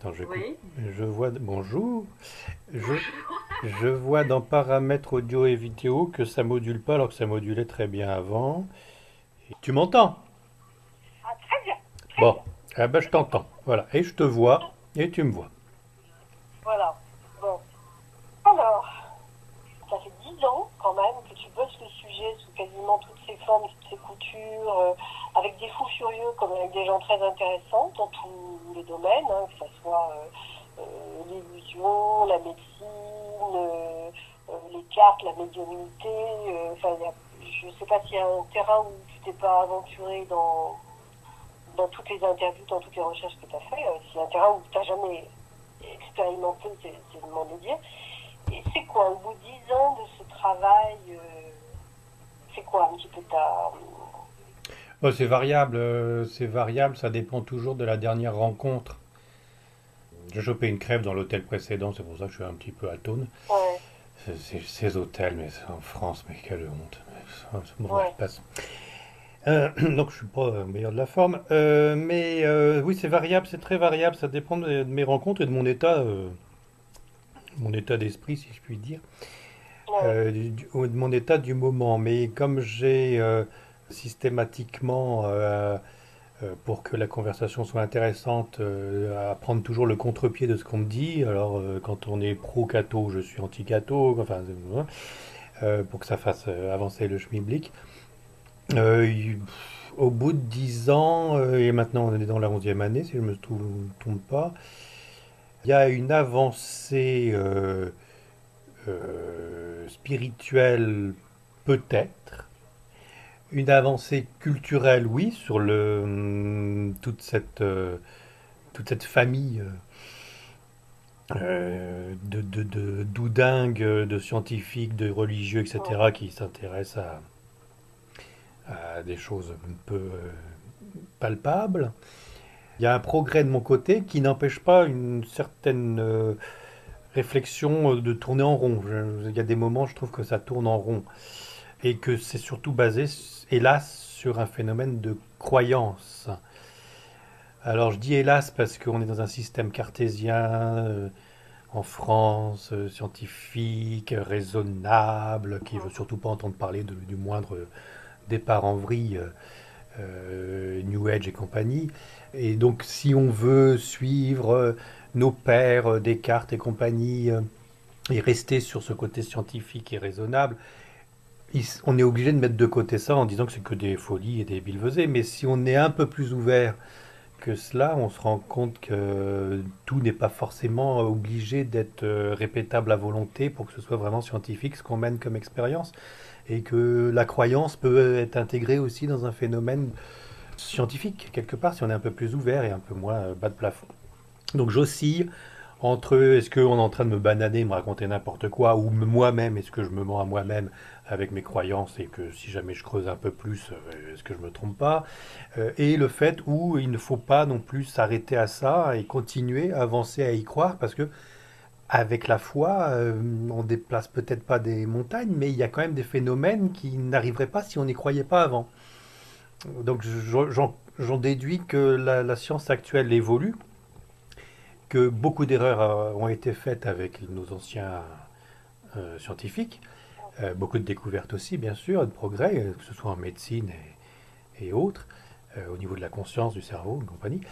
Attends, Oui. je vois, bonjour, je, je vois dans paramètres audio et vidéo que ça module pas alors que ça modulait très bien avant. Tu m'entends? Ah, très bien, très Bon, bien. ah ben je t'entends, voilà, et je te vois, et tu me vois. Voilà. Bon. Alors, ça fait 10 ans quand même que tu bosses le sujet sous quasiment toutes ses formes, toutes ses coutures, avec des fous furieux comme avec des gens très intéressants dans tous les domaines, hein, que ce soit l'illusion, la médecine, les cartes, la médiumnité. Enfin, je ne sais pas s'il y a un terrain où tu t'es pas aventuré dans toutes les interviews, dans toutes les recherches que tu as fait. S'il y a un terrain où tu n'as jamais expérimenté, c'est le moment de dire. Et c'est quoi, au bout de 10 ans de ce travail, c'est quoi un petit peu ta... Oh, c'est variable, ça dépend toujours de la dernière rencontre. J'ai chopé une crève dans l'hôtel précédent, c'est pour ça que je suis un petit peu atone. Ouais, Ces hôtels, mais c'est en France, mais quelle honte. Bon, bref, ouais, passe. Donc je suis pas au meilleur de la forme. Mais oui, c'est variable, c'est très variable. Ça dépend de mes rencontres et de mon état d'esprit, si je puis dire, ouais, ou de mon état du moment. Mais comme j'ai systématiquement, pour que la conversation soit intéressante, à prendre toujours le contre-pied de ce qu'on me dit. Alors, quand on est pro-cato, je suis anti-cato. Enfin, pour que ça fasse avancer le schmilblick. Euh, il- Au bout de 10 ans, et maintenant on est dans la 11e année, si je ne me trompe pas, il y a une avancée spirituelle peut-être, une avancée culturelle oui, sur toute cette famille de doudingues, de scientifiques, de religieux, ouais, etc., qui s'intéressent à des choses un peu palpables. Il y a un progrès de mon côté qui n'empêche pas une certaine réflexion de tourner en rond. Il y a des moments, je trouve que ça tourne en rond. Et que c'est surtout basé, hélas, sur un phénomène de croyance. Alors je dis hélas parce qu'on est dans un système cartésien en France, scientifique, raisonnable, qui veut surtout pas entendre parler du moindre départ en vrille, New Age et compagnie. Et donc, si on veut suivre nos pères, Descartes et compagnie, et rester sur ce côté scientifique et raisonnable, on est obligé de mettre de côté ça en disant que c'est que des folies et des billevesées. Mais si on est un peu plus ouvert que cela, on se rend compte que tout n'est pas forcément obligé d'être répétable à volonté pour que ce soit vraiment scientifique ce qu'on mène comme expérience. Et que la croyance peut être intégrée aussi dans un phénomène scientifique, quelque part, si on est un peu plus ouvert et un peu moins bas de plafond. Donc j'oscille entre est-ce qu'on est en train de me bananer, me raconter n'importe quoi, ou moi-même, est-ce que je me mens à moi-même avec mes croyances et que si jamais je creuse un peu plus, est-ce que je me trompe pas, et le fait où il ne faut pas non plus s'arrêter à ça et continuer à avancer à y croire parce que avec la foi, on déplace peut-être pas des montagnes, mais il y a quand même des phénomènes qui n'arriveraient pas si on n'y croyait pas avant. Donc j'en déduis que la science actuelle évolue, que beaucoup d'erreurs ont été faites avec nos anciens scientifiques, beaucoup de découvertes aussi, bien sûr, de progrès, que ce soit en médecine et autres, au niveau de la conscience, du cerveau, et compagnie.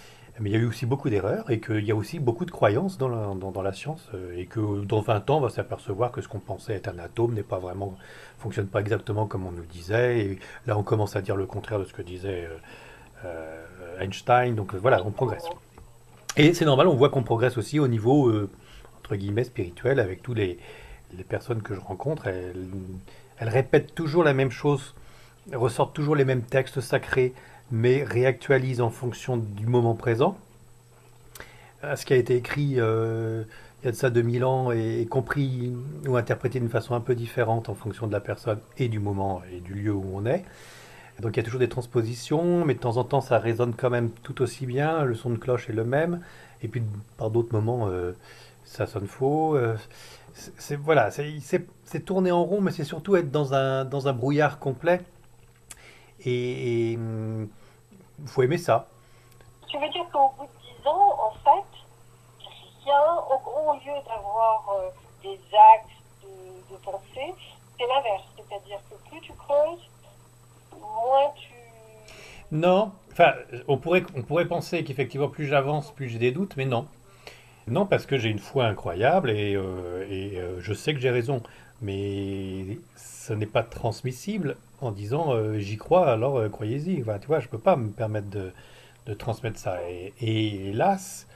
Mais il y a eu aussi beaucoup d'erreurs et qu'il y a aussi beaucoup de croyances dans la science et que dans 20 ans, on va s'apercevoir que ce qu'on pensait être un atome n'est pas vraiment, fonctionne pas exactement comme on nous le disait. Et là, on commence à dire le contraire de ce que disait Einstein. Donc voilà, on progresse. Et c'est normal, on voit qu'on progresse aussi au niveau, entre guillemets, spirituel, avec tous les personnes que je rencontre. Elles répètent toujours la même chose, ressortent toujours les mêmes textes sacrés, mais réactualisent en fonction du moment présent. Ce qui a été écrit il y a de ça 2000 ans et compris ou interprété d'une façon un peu différente en fonction de la personne et du moment et du lieu où on est. Donc il y a toujours des transpositions, mais de temps en temps ça résonne quand même tout aussi bien, le son de cloche est le même, et puis par d'autres moments ça sonne faux. Voilà, c'est tourner en rond, mais c'est surtout être dans un brouillard complet, et il faut aimer ça. tu veux dire qu'au bout de 10 ans, en fait, bien, au lieu d'avoir des axes de pensée, c'est l'inverse. C'est-à-dire que plus tu creuses, moins tu... Non, enfin, on pourrait penser qu'effectivement, plus j'avance, plus j'ai des doutes, mais non. Non, parce que j'ai une foi incroyable et je sais que j'ai raison. Mais ce n'est pas transmissible en disant j'y crois, alors croyez-y. Enfin, tu vois, je peux pas me permettre de transmettre ça. Et hélas,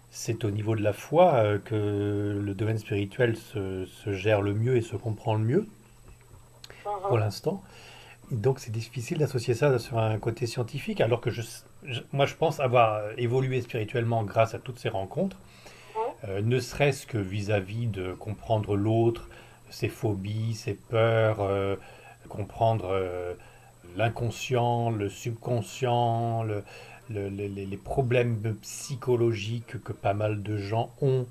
c'est au niveau de la foi que le domaine spirituel se gère le mieux et se comprend le mieux, pour Mhm. l'instant. Donc c'est difficile d'associer ça sur un côté scientifique, alors que moi je pense avoir évolué spirituellement grâce à toutes ces rencontres, Mhm. ne serait-ce que vis-à-vis de comprendre l'autre, ses phobies, ses peurs, comprendre l'inconscient, le subconscient, les problèmes psychologiques que pas mal de gens ont,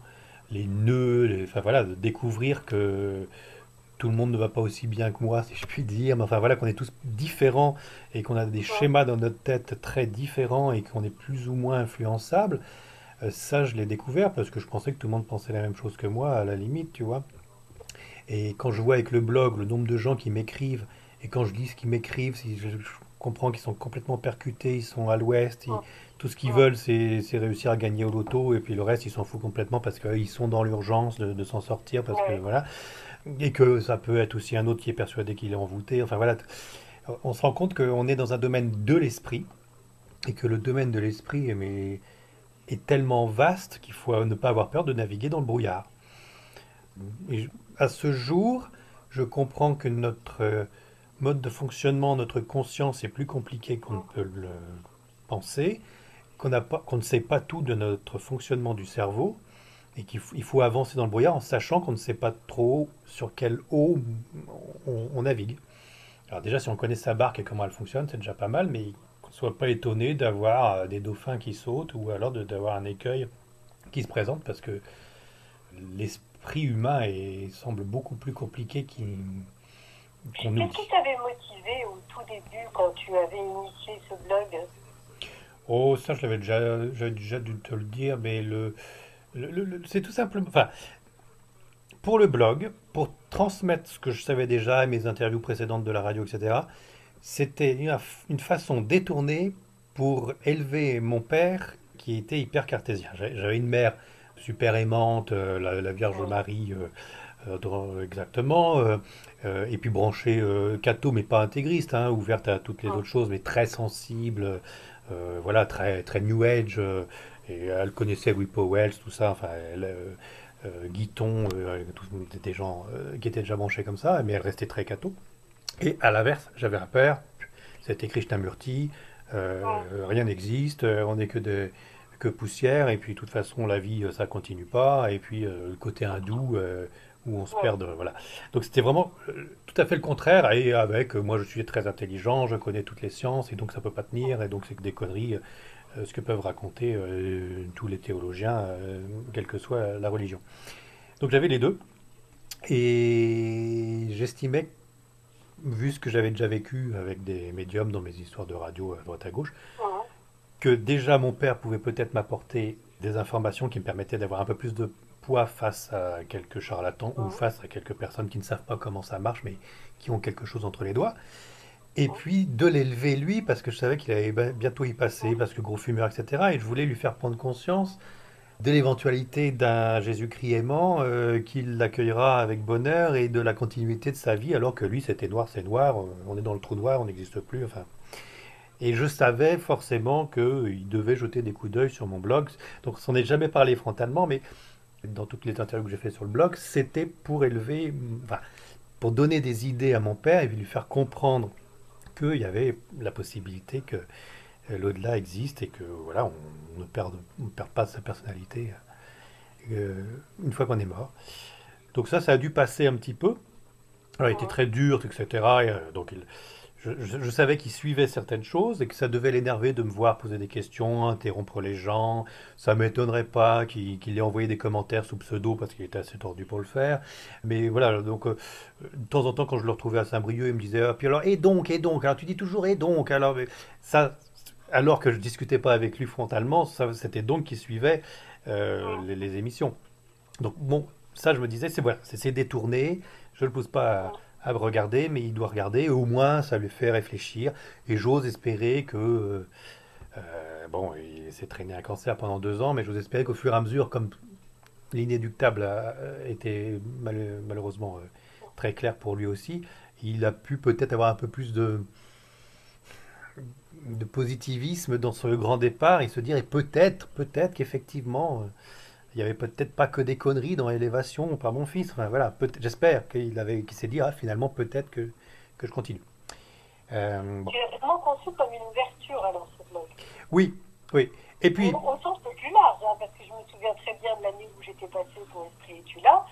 les nœuds, enfin voilà, de découvrir que tout le monde ne va pas aussi bien que moi, si je puis dire, mais enfin voilà, qu'on est tous différents et qu'on a des Mhm. schémas dans notre tête très différents et qu'on est plus ou moins influençable. Ça, je l'ai découvert parce que je pensais que tout le monde pensait la même chose que moi, à la limite, tu vois. Et quand je vois avec le blog le nombre de gens qui m'écrivent, et quand je lis ce qu'ils m'écrivent, si je comprends qu'ils sont complètement percutés, ils sont à l'ouest, tout ce qu'ils Mhm. veulent, c'est réussir à gagner au loto, et puis le reste, ils s'en foutent complètement parce qu'ils sont dans l'urgence de s'en sortir, parce que Ouais. voilà. Et que ça peut être aussi un autre qui est persuadé qu'il est envoûté. Enfin voilà, on se rend compte qu'on est dans un domaine de l'esprit, et que le domaine de l'esprit est tellement vaste qu'il faut ne pas avoir peur de naviguer dans le brouillard. Et à ce jour, je comprends que notre mode de fonctionnement, notre conscience est plus compliqué qu'on ne Mhm. peut le penser, qu'on ne sait pas tout de notre fonctionnement du cerveau, et qu'il faut avancer dans le brouillard en sachant qu'on ne sait pas trop sur quelle eau on navigue. Alors déjà, si on connaît sa barque et comment elle fonctionne, c'est déjà pas mal, mais qu'on ne soit pas étonné d'avoir des dauphins qui sautent ou alors d'avoir un écueil qui se présente parce que l'esprit humain semble beaucoup plus compliqué qu'on nous Qu'est-ce qui dit. t'avait motivé au tout début quand tu avais initié ce blog? Oh, ça, j'avais déjà dû te le dire, mais c'est tout simplement. Enfin, pour le blog, pour transmettre ce que je savais déjà, mes interviews précédentes de la radio, etc., c'était une façon détournée pour élever mon père qui était hyper cartésien. J'avais une mère super aimante, la Vierge Mhm. Marie, exactement, et puis branchée catho, mais pas intégriste, hein, ouverte à toutes les Mhm. autres choses, mais très sensible, voilà, très, très New Age, et elle connaissait Louis Powell, tout ça, enfin, Guiton, des gens qui étaient déjà branchés comme ça, mais elle restait très catho. Et à l'inverse, j'avais un père, c'était Krishnamurti, Mhm. rien n'existe, on n'est que poussière, et puis de toute façon la vie ça continue pas, et puis le côté hindou où on se Ouais. perd, voilà. Donc c'était vraiment tout à fait le contraire, et avec moi je suis très intelligent, je connais toutes les sciences, et donc ça peut pas tenir, et donc c'est que des conneries, ce que peuvent raconter tous les théologiens, quelle que soit la religion. Donc j'avais les deux, et j'estimais, vu ce que j'avais déjà vécu avec des médiums dans mes histoires de radio à droite à gauche, Mhm. que déjà mon père pouvait peut-être m'apporter des informations qui me permettaient d'avoir un peu plus de poids face à quelques charlatans ou Mhm. face à quelques personnes qui ne savent pas comment ça marche mais qui ont quelque chose entre les doigts. Et puis de l'élever lui parce que je savais qu'il allait bientôt y passer, parce que gros fumeur, etc. Et je voulais lui faire prendre conscience de l'éventualité d'un Jésus-Christ aimant qu'il l'accueillera avec bonheur et de la continuité de sa vie alors que lui c'était noir, c'est noir, on est dans le trou noir, on n'existe plus, enfin. Et je savais forcément qu'il devait jeter des coups d'œil sur mon blog. Donc, on s'en est jamais parlé frontalement, mais dans toutes les interviews que j'ai fait sur le blog, c'était pour élever, enfin, pour donner des idées à mon père et lui faire comprendre qu'il y avait la possibilité que l'au-delà existe et que voilà, on ne perd pas sa personnalité une fois qu'on est mort. Donc ça a dû passer un petit peu. Alors, il était Mhm. très dur, etc. Donc, je savais qu'il suivait certaines choses et que ça devait l'énerver de me voir poser des questions, interrompre les gens. Ça m'étonnerait pas qu'il ait envoyé des commentaires sous pseudo parce qu'il était assez tordu pour le faire. Mais voilà, donc de temps en temps, quand je le retrouvais à Saint-Brieuc, il me disait ah, puis alors, et donc, alors tu dis toujours et donc, alors, mais ça, alors que je discutais pas avec lui frontalement, ça, c'était donc qui suivait. Mm. les émissions. Donc bon, ça je me disais, c'est voilà, c'est détourné, je ne le pousse pas Mm. à me regarder, mais il doit regarder, au moins ça lui fait réfléchir, et j'ose espérer que, bon, il s'est traîné un cancer pendant 2 ans, mais j'ose espérer qu'au fur et à mesure, comme l'inéductable a été malheureusement très clair pour lui aussi, il a pu peut-être avoir un peu plus de positivisme dans ce grand départ et se dire, et peut-être qu'effectivement, il n'y avait peut-être pas que des conneries dans l'élévation par mon fils. Enfin, voilà, j'espère qu'il s'est dit, ah, finalement, peut-être que je continue. Bon. Tu l'as vraiment conçu comme une ouverture alors ce blog. Oui, oui. Et Mais puis, au sens le plus large, hein, parce que je me souviens très bien de l'année où j'étais passée pour Esprit et tu là,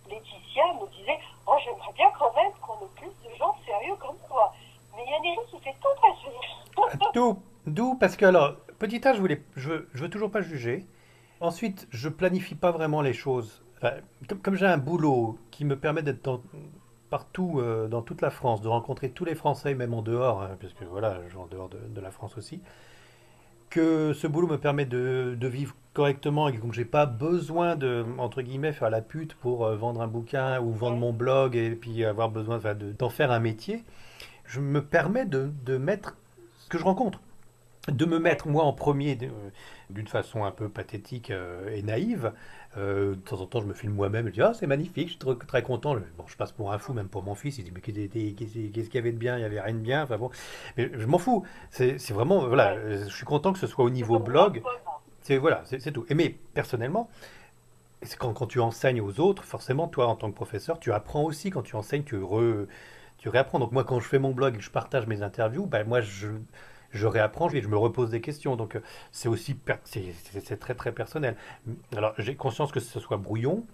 Laetitia me disait oh j'aimerais bien quand même qu'on ait plus de gens sérieux comme toi. Mais il y a Nelly qui fait tout passer. d'où, parce que alors, petit A, je veux toujours pas juger. Ensuite, je planifie pas vraiment les choses. Enfin, comme j'ai un boulot qui me permet d'être partout, dans toute la France, de rencontrer tous les Français, même en dehors, hein, parce que voilà, je vais en dehors de la France aussi, que ce boulot me permet de vivre correctement et donc j'ai pas besoin de, entre guillemets, faire la pute pour vendre un bouquin ou vendre Ouais. mon blog et puis avoir besoin enfin, d'en faire un métier. Je me permets de mettre ce que je rencontre, de me Ouais. mettre moi en premier d'une façon un peu pathétique et naïve. De temps en temps, je me filme moi-même, je dis ah c'est magnifique, je suis très, très content. Bon, je passe pour un fou, même pour mon fils. Il dit mais qu'est-ce qu'il y avait de bien? Il y avait rien de bien. Enfin bon, mais je m'en fous. C'est vraiment voilà, Ouais. je suis content que ce soit au C'est niveau comme grande blog. pomme. Hein. C'est voilà, c'est tout. Et mais personnellement, c'est quand tu enseignes aux autres, forcément, toi en tant que professeur, tu apprends aussi quand tu enseignes, tu réapprends. Donc moi, quand je fais mon blog et que je partage mes interviews, ben moi je réapprends et je me repose des questions. Donc c'est aussi c'est très très personnel. Alors j'ai conscience que ce soit brouillon,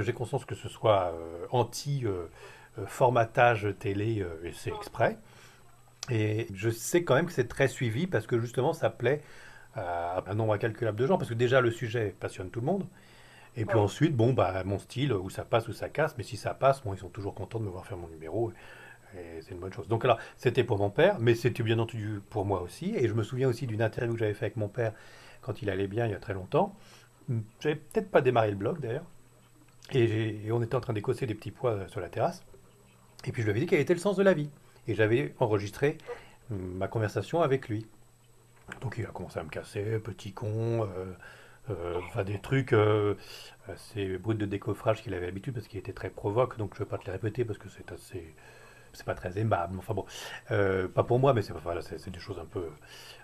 j'ai conscience que ce soit anti formatage télé et c'est Mm. exprès. Et je sais quand même que c'est très suivi parce que justement ça plaît à un nombre incalculable de gens parce que déjà le sujet passionne tout le monde. Et puis Ouais. ensuite, bon, bah, mon style, où ça passe ou ça casse, mais si ça passe, bon, ils sont toujours contents de me voir faire mon numéro, et c'est une bonne chose. Donc alors, c'était pour mon père, mais c'était bien entendu pour moi aussi, et je me souviens aussi d'une interview que j'avais fait avec mon père quand il allait bien il y a très longtemps. J'avais peut-être pas démarré le blog d'ailleurs, et on était en train d'écosser des petits pois sur la terrasse, et puis je lui avais dit quel était le sens de la vie, et j'avais enregistré ma conversation avec lui. Donc il a commencé à me casser, petit con, enfin des trucs assez bruts de décoffrage qu'il avait l'habitude parce qu'il était très provoque, donc je ne vais pas te les répéter parce que c'est pas très aimable. Enfin bon, pas pour moi, mais voilà, c'est des choses un peu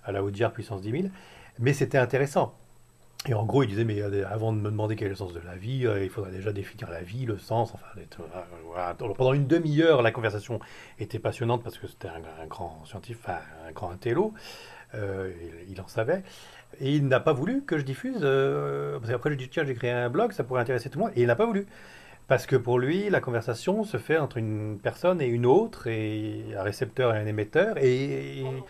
à la Audiard puissance 10 000. Mais c'était intéressant. Et en gros, il disait, mais avant de me demander quel est le sens de la vie, il faudrait déjà définir la vie, le sens, enfin, voilà. Pendant une demi-heure, la conversation était passionnante parce que c'était un grand scientifique, enfin, un grand intello, il en savait. Et il n'a pas voulu que je diffuse, parce qu'après je lui ai dit, tiens, j'ai créé un blog, ça pourrait intéresser tout le monde, et il n'a pas voulu. Parce que pour lui, la conversation se fait entre une personne et une autre, et un récepteur et un émetteur, et Mm.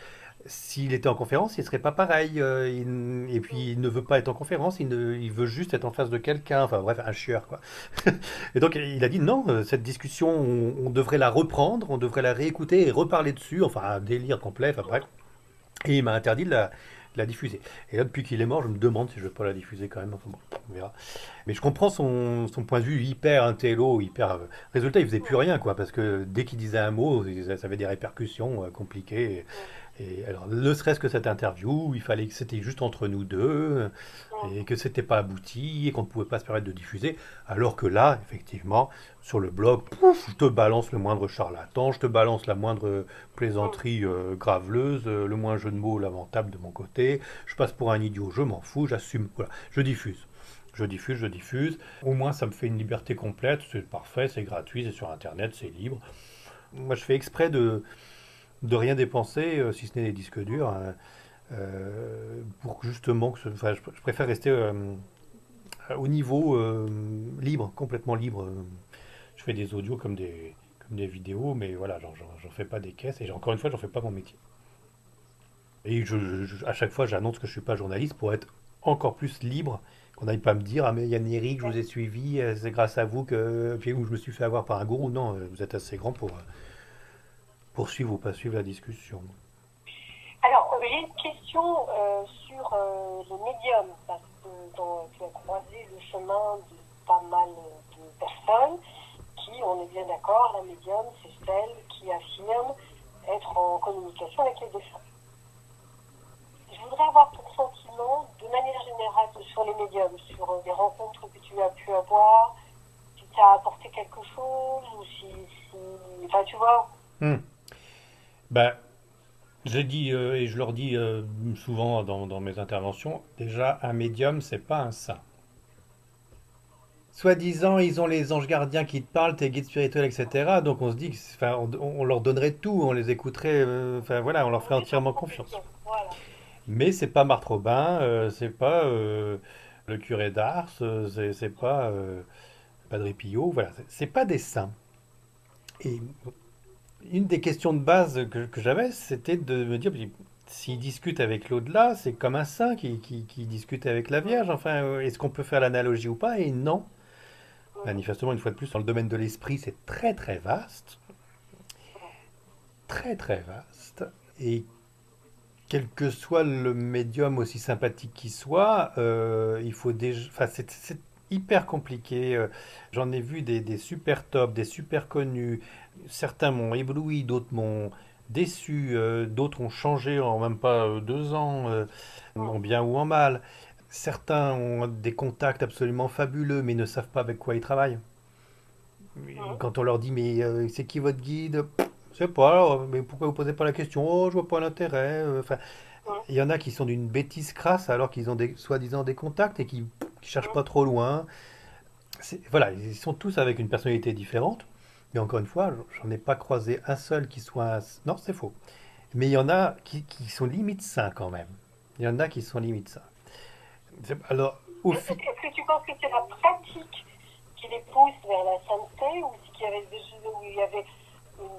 s'il était en conférence, il ne serait pas pareil. Et puis, il ne veut pas être en conférence, il veut juste être en face de quelqu'un, enfin bref, un chieur, quoi. Et donc, il a dit, non, cette discussion, on devrait la reprendre, on devrait la réécouter et reparler dessus, enfin, un délire complet, enfin bref. Et il m'a interdit de la diffuser. Et là, depuis qu'il est mort, je me demande si je ne vais pas la diffuser quand même. Enfin bon, on verra. Mais je comprends son point de vue hyper intello, hyper. Résultat, il faisait plus Mm. rien, quoi, parce que dès qu'il disait un mot, ça avait des répercussions compliquées. Mm. Et alors, ne serait-ce que cette interview, il fallait que c'était juste entre nous deux, Mm. et que c'était pas abouti, et qu'on ne pouvait pas se permettre de diffuser. Alors que là, effectivement, sur le blog, pouf, je te balance le moindre charlatan, je te balance la moindre Mm. plaisanterie graveleuse, le moins jeu de mots lamentable de mon côté. Je passe pour un idiot, je m'en fous, j'assume. Voilà, je diffuse. Je diffuse, je diffuse. Au moins, ça me fait une liberté complète. C'est parfait, c'est gratuit, c'est sur Internet, c'est libre. Moi, je fais exprès de rien dépenser, si ce n'est les disques durs, hein, pour que justement, enfin, je préfère rester au niveau libre, complètement libre. Je fais des audios comme des vidéos, mais voilà, j'en fais pas des caisses. Et encore une fois, j'en fais pas mon métier. Et à chaque fois, j'annonce que je suis pas journaliste pour être encore plus libre, qu'on n'aille pas me dire, ah mais Yann Eric, je vous ai suivi, c'est grâce à vous que, puis où je me suis fait avoir par un gourou. Non, vous êtes assez grand pour suivre ou pas suivre la discussion. Alors, J'ai une question sur les médiums, parce que tu as croisé le chemin de pas mal de personnes qui, on est bien d'accord, la médium, c'est celle qui affirme être en communication avec les défunts. Je voudrais avoir ton sentiment, de manière générale, sur les médiums, sur les rencontres que tu as pu avoir, si ça a apporté quelque chose, ou enfin, tu vois. Hmm. Ben, j'ai dit, et je leur dis souvent dans mes interventions, déjà, un médium, c'est pas un saint. Soi-disant, ils ont les anges gardiens qui te parlent, tes guides spirituels, etc. Donc on se dit, enfin, on leur donnerait tout, on les écouterait, enfin voilà, on leur ferait Oui, sans entièrement confiance. confusion. Voilà. Mais c'est pas Marthe Robin, c'est pas le curé d'Ars, c'est pas Padre Pio, voilà, c'est pas des saints. Et une des questions de base que j'avais, c'était de me dire, s'il discute avec l'au-delà, c'est comme un saint qui discute avec la Vierge. Enfin, est-ce qu'on peut faire l'analogie ou pas? Et non. Manifestement, une fois de plus, dans le domaine de l'esprit, c'est très très vaste. Très très vaste. Et quel que soit le médium, aussi sympathique qu'il soit, il faut déjà. Enfin, c'est hyper compliqué. J'en ai vu des super top, des super connus. Certains m'ont ébloui, d'autres m'ont déçu, d'autres ont changé en même pas 2 ans, en bien ou en mal. Certains ont des contacts absolument fabuleux, mais ne savent pas avec quoi ils travaillent. Quand on leur dit, mais c'est qui votre guide? Je sais pas, mais pourquoi vous posez pas la question? Oh, je vois pas l'intérêt. Enfin, il y en a qui sont d'une bêtise crasse alors qu'ils ont soi-disant des contacts et qui cherchent pas trop loin. Voilà, ils sont tous avec une personnalité différente. Mais encore une fois, j'en ai pas croisé un seul qui soit. Non, c'est faux. Mais il y en a qui sont limite sains quand même. Il y en a qui sont limite sains. Alors, au Est-ce fi- que tu penses que c'est la pratique qui les pousse vers la sainteté, ou qu'il y avait où il y avait une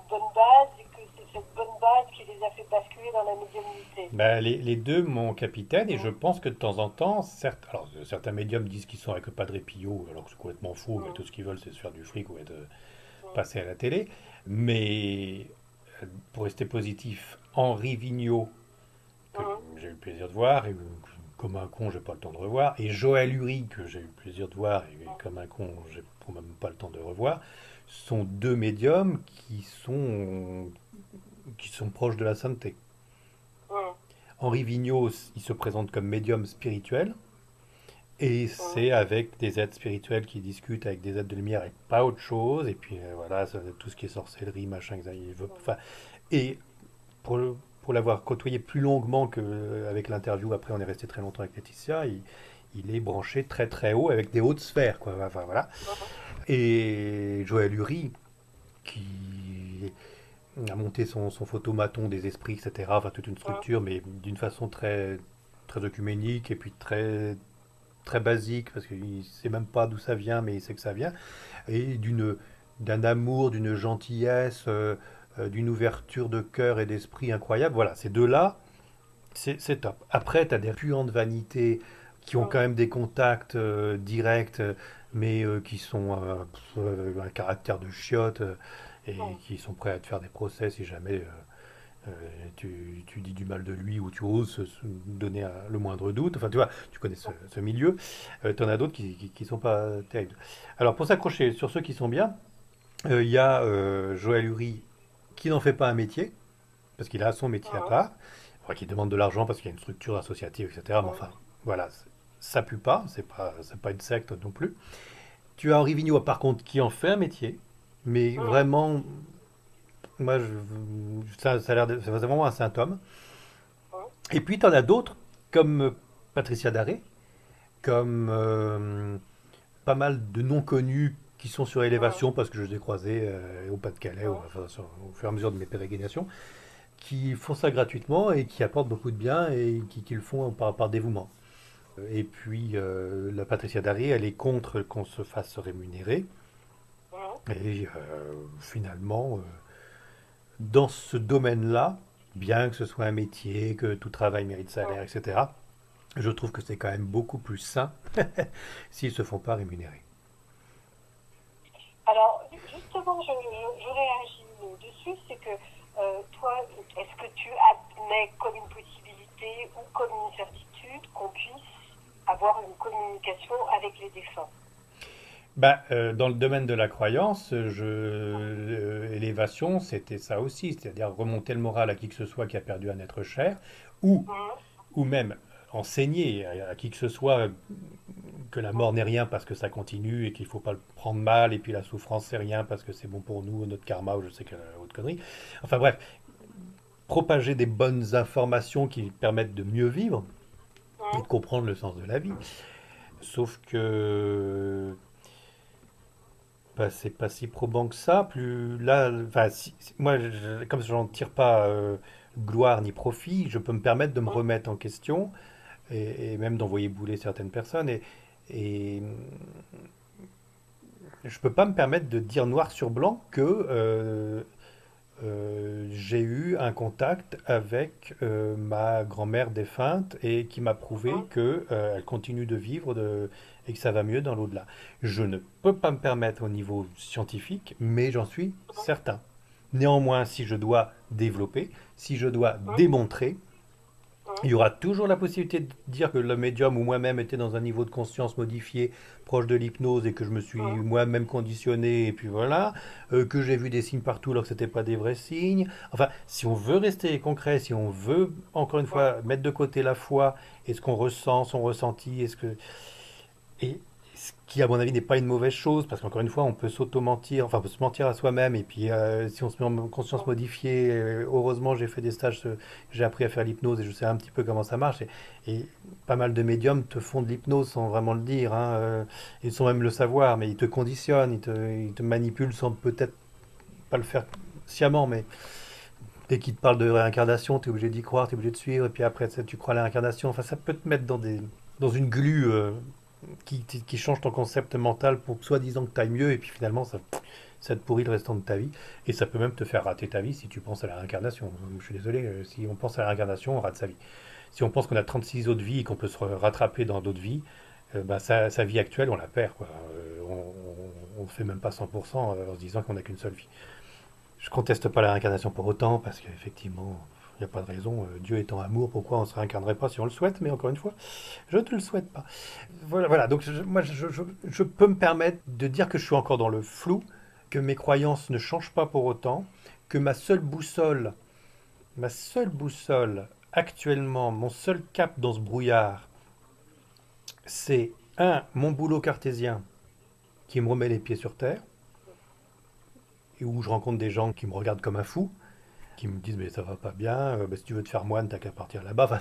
bonne base, et que c'est cette bonne base qui les a fait basculer dans la médiumnité? Ben, les deux, mon capitaine, et je Hum, pense que de temps en temps, alors, certains médiums disent qu'ils sont avec le Padre Pio, alors que c'est complètement faux, mais hum, tout ce qu'ils veulent, c'est se faire du fric ou être hum, passé à la télé. Mais pour rester positif, Henri Vigneault, que hum, j'ai eu le plaisir de voir, et comme un con, j'ai pas le temps de revoir, et Joël Uri, que j'ai eu le plaisir de voir, et hum, comme un con, j'ai même pas le temps de revoir, sont deux médiums qui sont proches de la sainteté. hum, Henri Vigneault, il se présente comme médium spirituel, et hum, c'est avec des êtres spirituels qui discutent avec des êtres de lumière et pas autre chose. Et puis voilà, tout ce qui est sorcellerie, machin, hum, enfin, et pour l'avoir côtoyé plus longuement qu'avec l'interview, après on est resté très longtemps avec Laetitia, il est branché très très haut avec des hautes sphères, quoi. Enfin, voilà. hum, Et Joël Uri, qui a monté son photomaton des esprits, etc. Enfin, toute une hum, structure, mais d'une façon très, très œcuménique et puis très, très basique, parce qu'il ne sait même pas d'où ça vient, mais il sait que ça vient, et d'un amour, d'une gentillesse, d'une ouverture de cœur et d'esprit incroyable. Voilà, ces deux-là, c'est top. Après, tu as des puantes vanités qui ont quand hum, même des contacts directs, mais qui sont un caractère de chiotte et hum, qui sont prêts à te faire des procès si jamais euh, tu dis du mal de lui ou tu oses donner le moindre doute. Enfin, tu vois, tu connais ce milieu. Tu en as d'autres qui sont pas terribles. Alors, pour s'accrocher sur ceux qui sont bien, il y a Joël Uri qui n'en fait pas un métier, parce qu'il a son métier à hum, part, enfin, qui demande de l'argent parce qu'il y a une structure associative, etc. Mais hum, enfin, voilà, ça pue pas, c'est pas une secte non plus. Tu as Henri Vigneault, par contre, qui en fait un métier, mais hum, vraiment, moi, ça a l'air c'est vraiment un saint homme. hum, Et puis, tu en as d'autres, comme Patricia Daré, comme pas mal de non connus qui sont sur hum, élévation parce que je les ai croisés au Pas-de-Calais, hum. enfin, au fur et à mesure de mes pérégrinations, qui font ça gratuitement et qui apportent beaucoup de bien et qui le font par dévouement. Et puis la Patricia Darry, elle est contre qu'on se fasse rémunérer. Hum. Et finalement, dans ce domaine-là, bien que ce soit un métier, que tout travail mérite salaire, etc., je trouve que c'est quand même beaucoup plus sain s'ils ne se font pas rémunérer. Alors, justement, je réagis dessus, c'est que toi, est-ce que tu admets considérais comme une possibilité ou comme une certitude qu'on puisse avoir une communication avec les défunts. Dans le domaine de la croyance, élévation, c'était ça aussi, c'est-à-dire remonter le moral à qui que ce soit qui a perdu un être cher, ou, Mhm. ou même enseigner à qui que ce soit que la mort n'est rien parce que ça continue et qu'il ne faut pas le prendre mal, et puis la souffrance c'est rien parce que c'est bon pour nous, notre karma, ou je sais quelle autre connerie. Enfin bref, propager des bonnes informations qui permettent de mieux vivre et Mhm. de comprendre le sens de la vie. Sauf que c'est pas si probant que ça. Plus là, enfin, moi, comme j'en tire pas gloire ni profit, je peux me permettre de me Mhm. remettre en question et même d'envoyer bouler certaines personnes. Et je peux pas me permettre de dire noir sur blanc que j'ai eu un contact avec ma grand-mère défunte et qui m'a prouvé Mhm. que elle continue de vivre et que ça va mieux dans l'au-delà. Je ne peux pas me permettre au niveau scientifique, mais j'en suis certain. Néanmoins, si je dois développer, si je dois Mhm. démontrer, Mhm. il y aura toujours la possibilité de dire que le médium ou moi-même était dans un niveau de conscience modifié proche de l'hypnose et que je me suis Mhm. moi-même conditionné et puis voilà, que j'ai vu des signes partout alors que ce n'étaient pas des vrais signes. Enfin, si on veut rester concret, si on veut encore une Mhm. fois mettre de côté la foi et ce qu'on ressent, son ressenti, et ce qui, à mon avis, n'est pas une mauvaise chose, parce qu'encore une fois, on peut s'auto-mentir, enfin, on peut se mentir à soi-même, et puis si on se met en conscience Mhm. modifiée, heureusement, j'ai fait des stages, j'ai appris à faire l'hypnose, et je sais un petit peu comment ça marche, et pas mal de médiums te font de l'hypnose sans vraiment le dire, hein, ils sans même le savoir, mais ils te conditionnent, ils te manipulent sans peut-être pas le faire sciemment, mais dès qu'ils te parlent de réincarnation, tu es obligé d'y croire, tu es obligé de suivre, et puis après, tu crois à la réincarnation, enfin, ça peut te mettre dans une glu qui change ton concept mental pour soi-disant que tu ailles mieux, et puis finalement, ça te pourrit le restant de ta vie. Et ça peut même te faire rater ta vie si tu penses à la réincarnation. Je suis désolé, si on pense à la réincarnation, on rate sa vie. Si on pense qu'on a 36 autres vies et qu'on peut se rattraper dans d'autres vies, sa vie actuelle, on la perd. Quoi. On ne fait même pas 100% en se disant qu'on n'a qu'une seule vie. Je conteste pas la réincarnation pour autant, parce qu'effectivement, il n'y a pas de raison. Dieu étant amour, pourquoi on ne se réincarnerait pas si on le souhaite? Mais encore une fois, je ne te le souhaite pas. Voilà, voilà. Donc moi, je peux me permettre de dire que je suis encore dans le flou, que mes croyances ne changent pas pour autant, que ma seule boussole actuellement, mon seul cap dans ce brouillard, c'est mon boulot cartésien qui me remet les pieds sur terre, et où je rencontre des gens qui me regardent comme un fou, qui me disent mais ça va pas bien, si tu veux te faire moine, t'as qu'à partir là-bas. Enfin,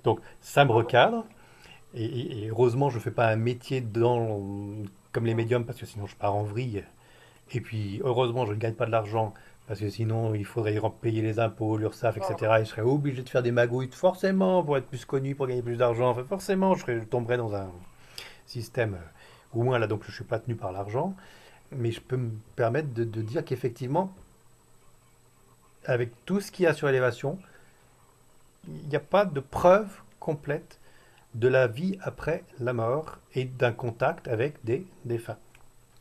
donc ça me Mhm. recadre. Et heureusement, je ne fais pas un métier comme les médiums parce que sinon je pars en vrille. Et puis heureusement, je ne gagne pas de l'argent parce que sinon il faudrait payer les impôts, l'URSSAF, Mhm. etc. Et je serais obligé de faire des magouilles forcément pour être plus connu, pour gagner plus d'argent. Enfin, forcément, je tomberais dans un système. Au moins là, donc je ne suis pas tenu par l'argent. Mais je peux me permettre de dire qu'effectivement, avec tout ce qu'il y a sur élévation, il n'y a pas de preuve complète de la vie après la mort et d'un contact avec des défunts.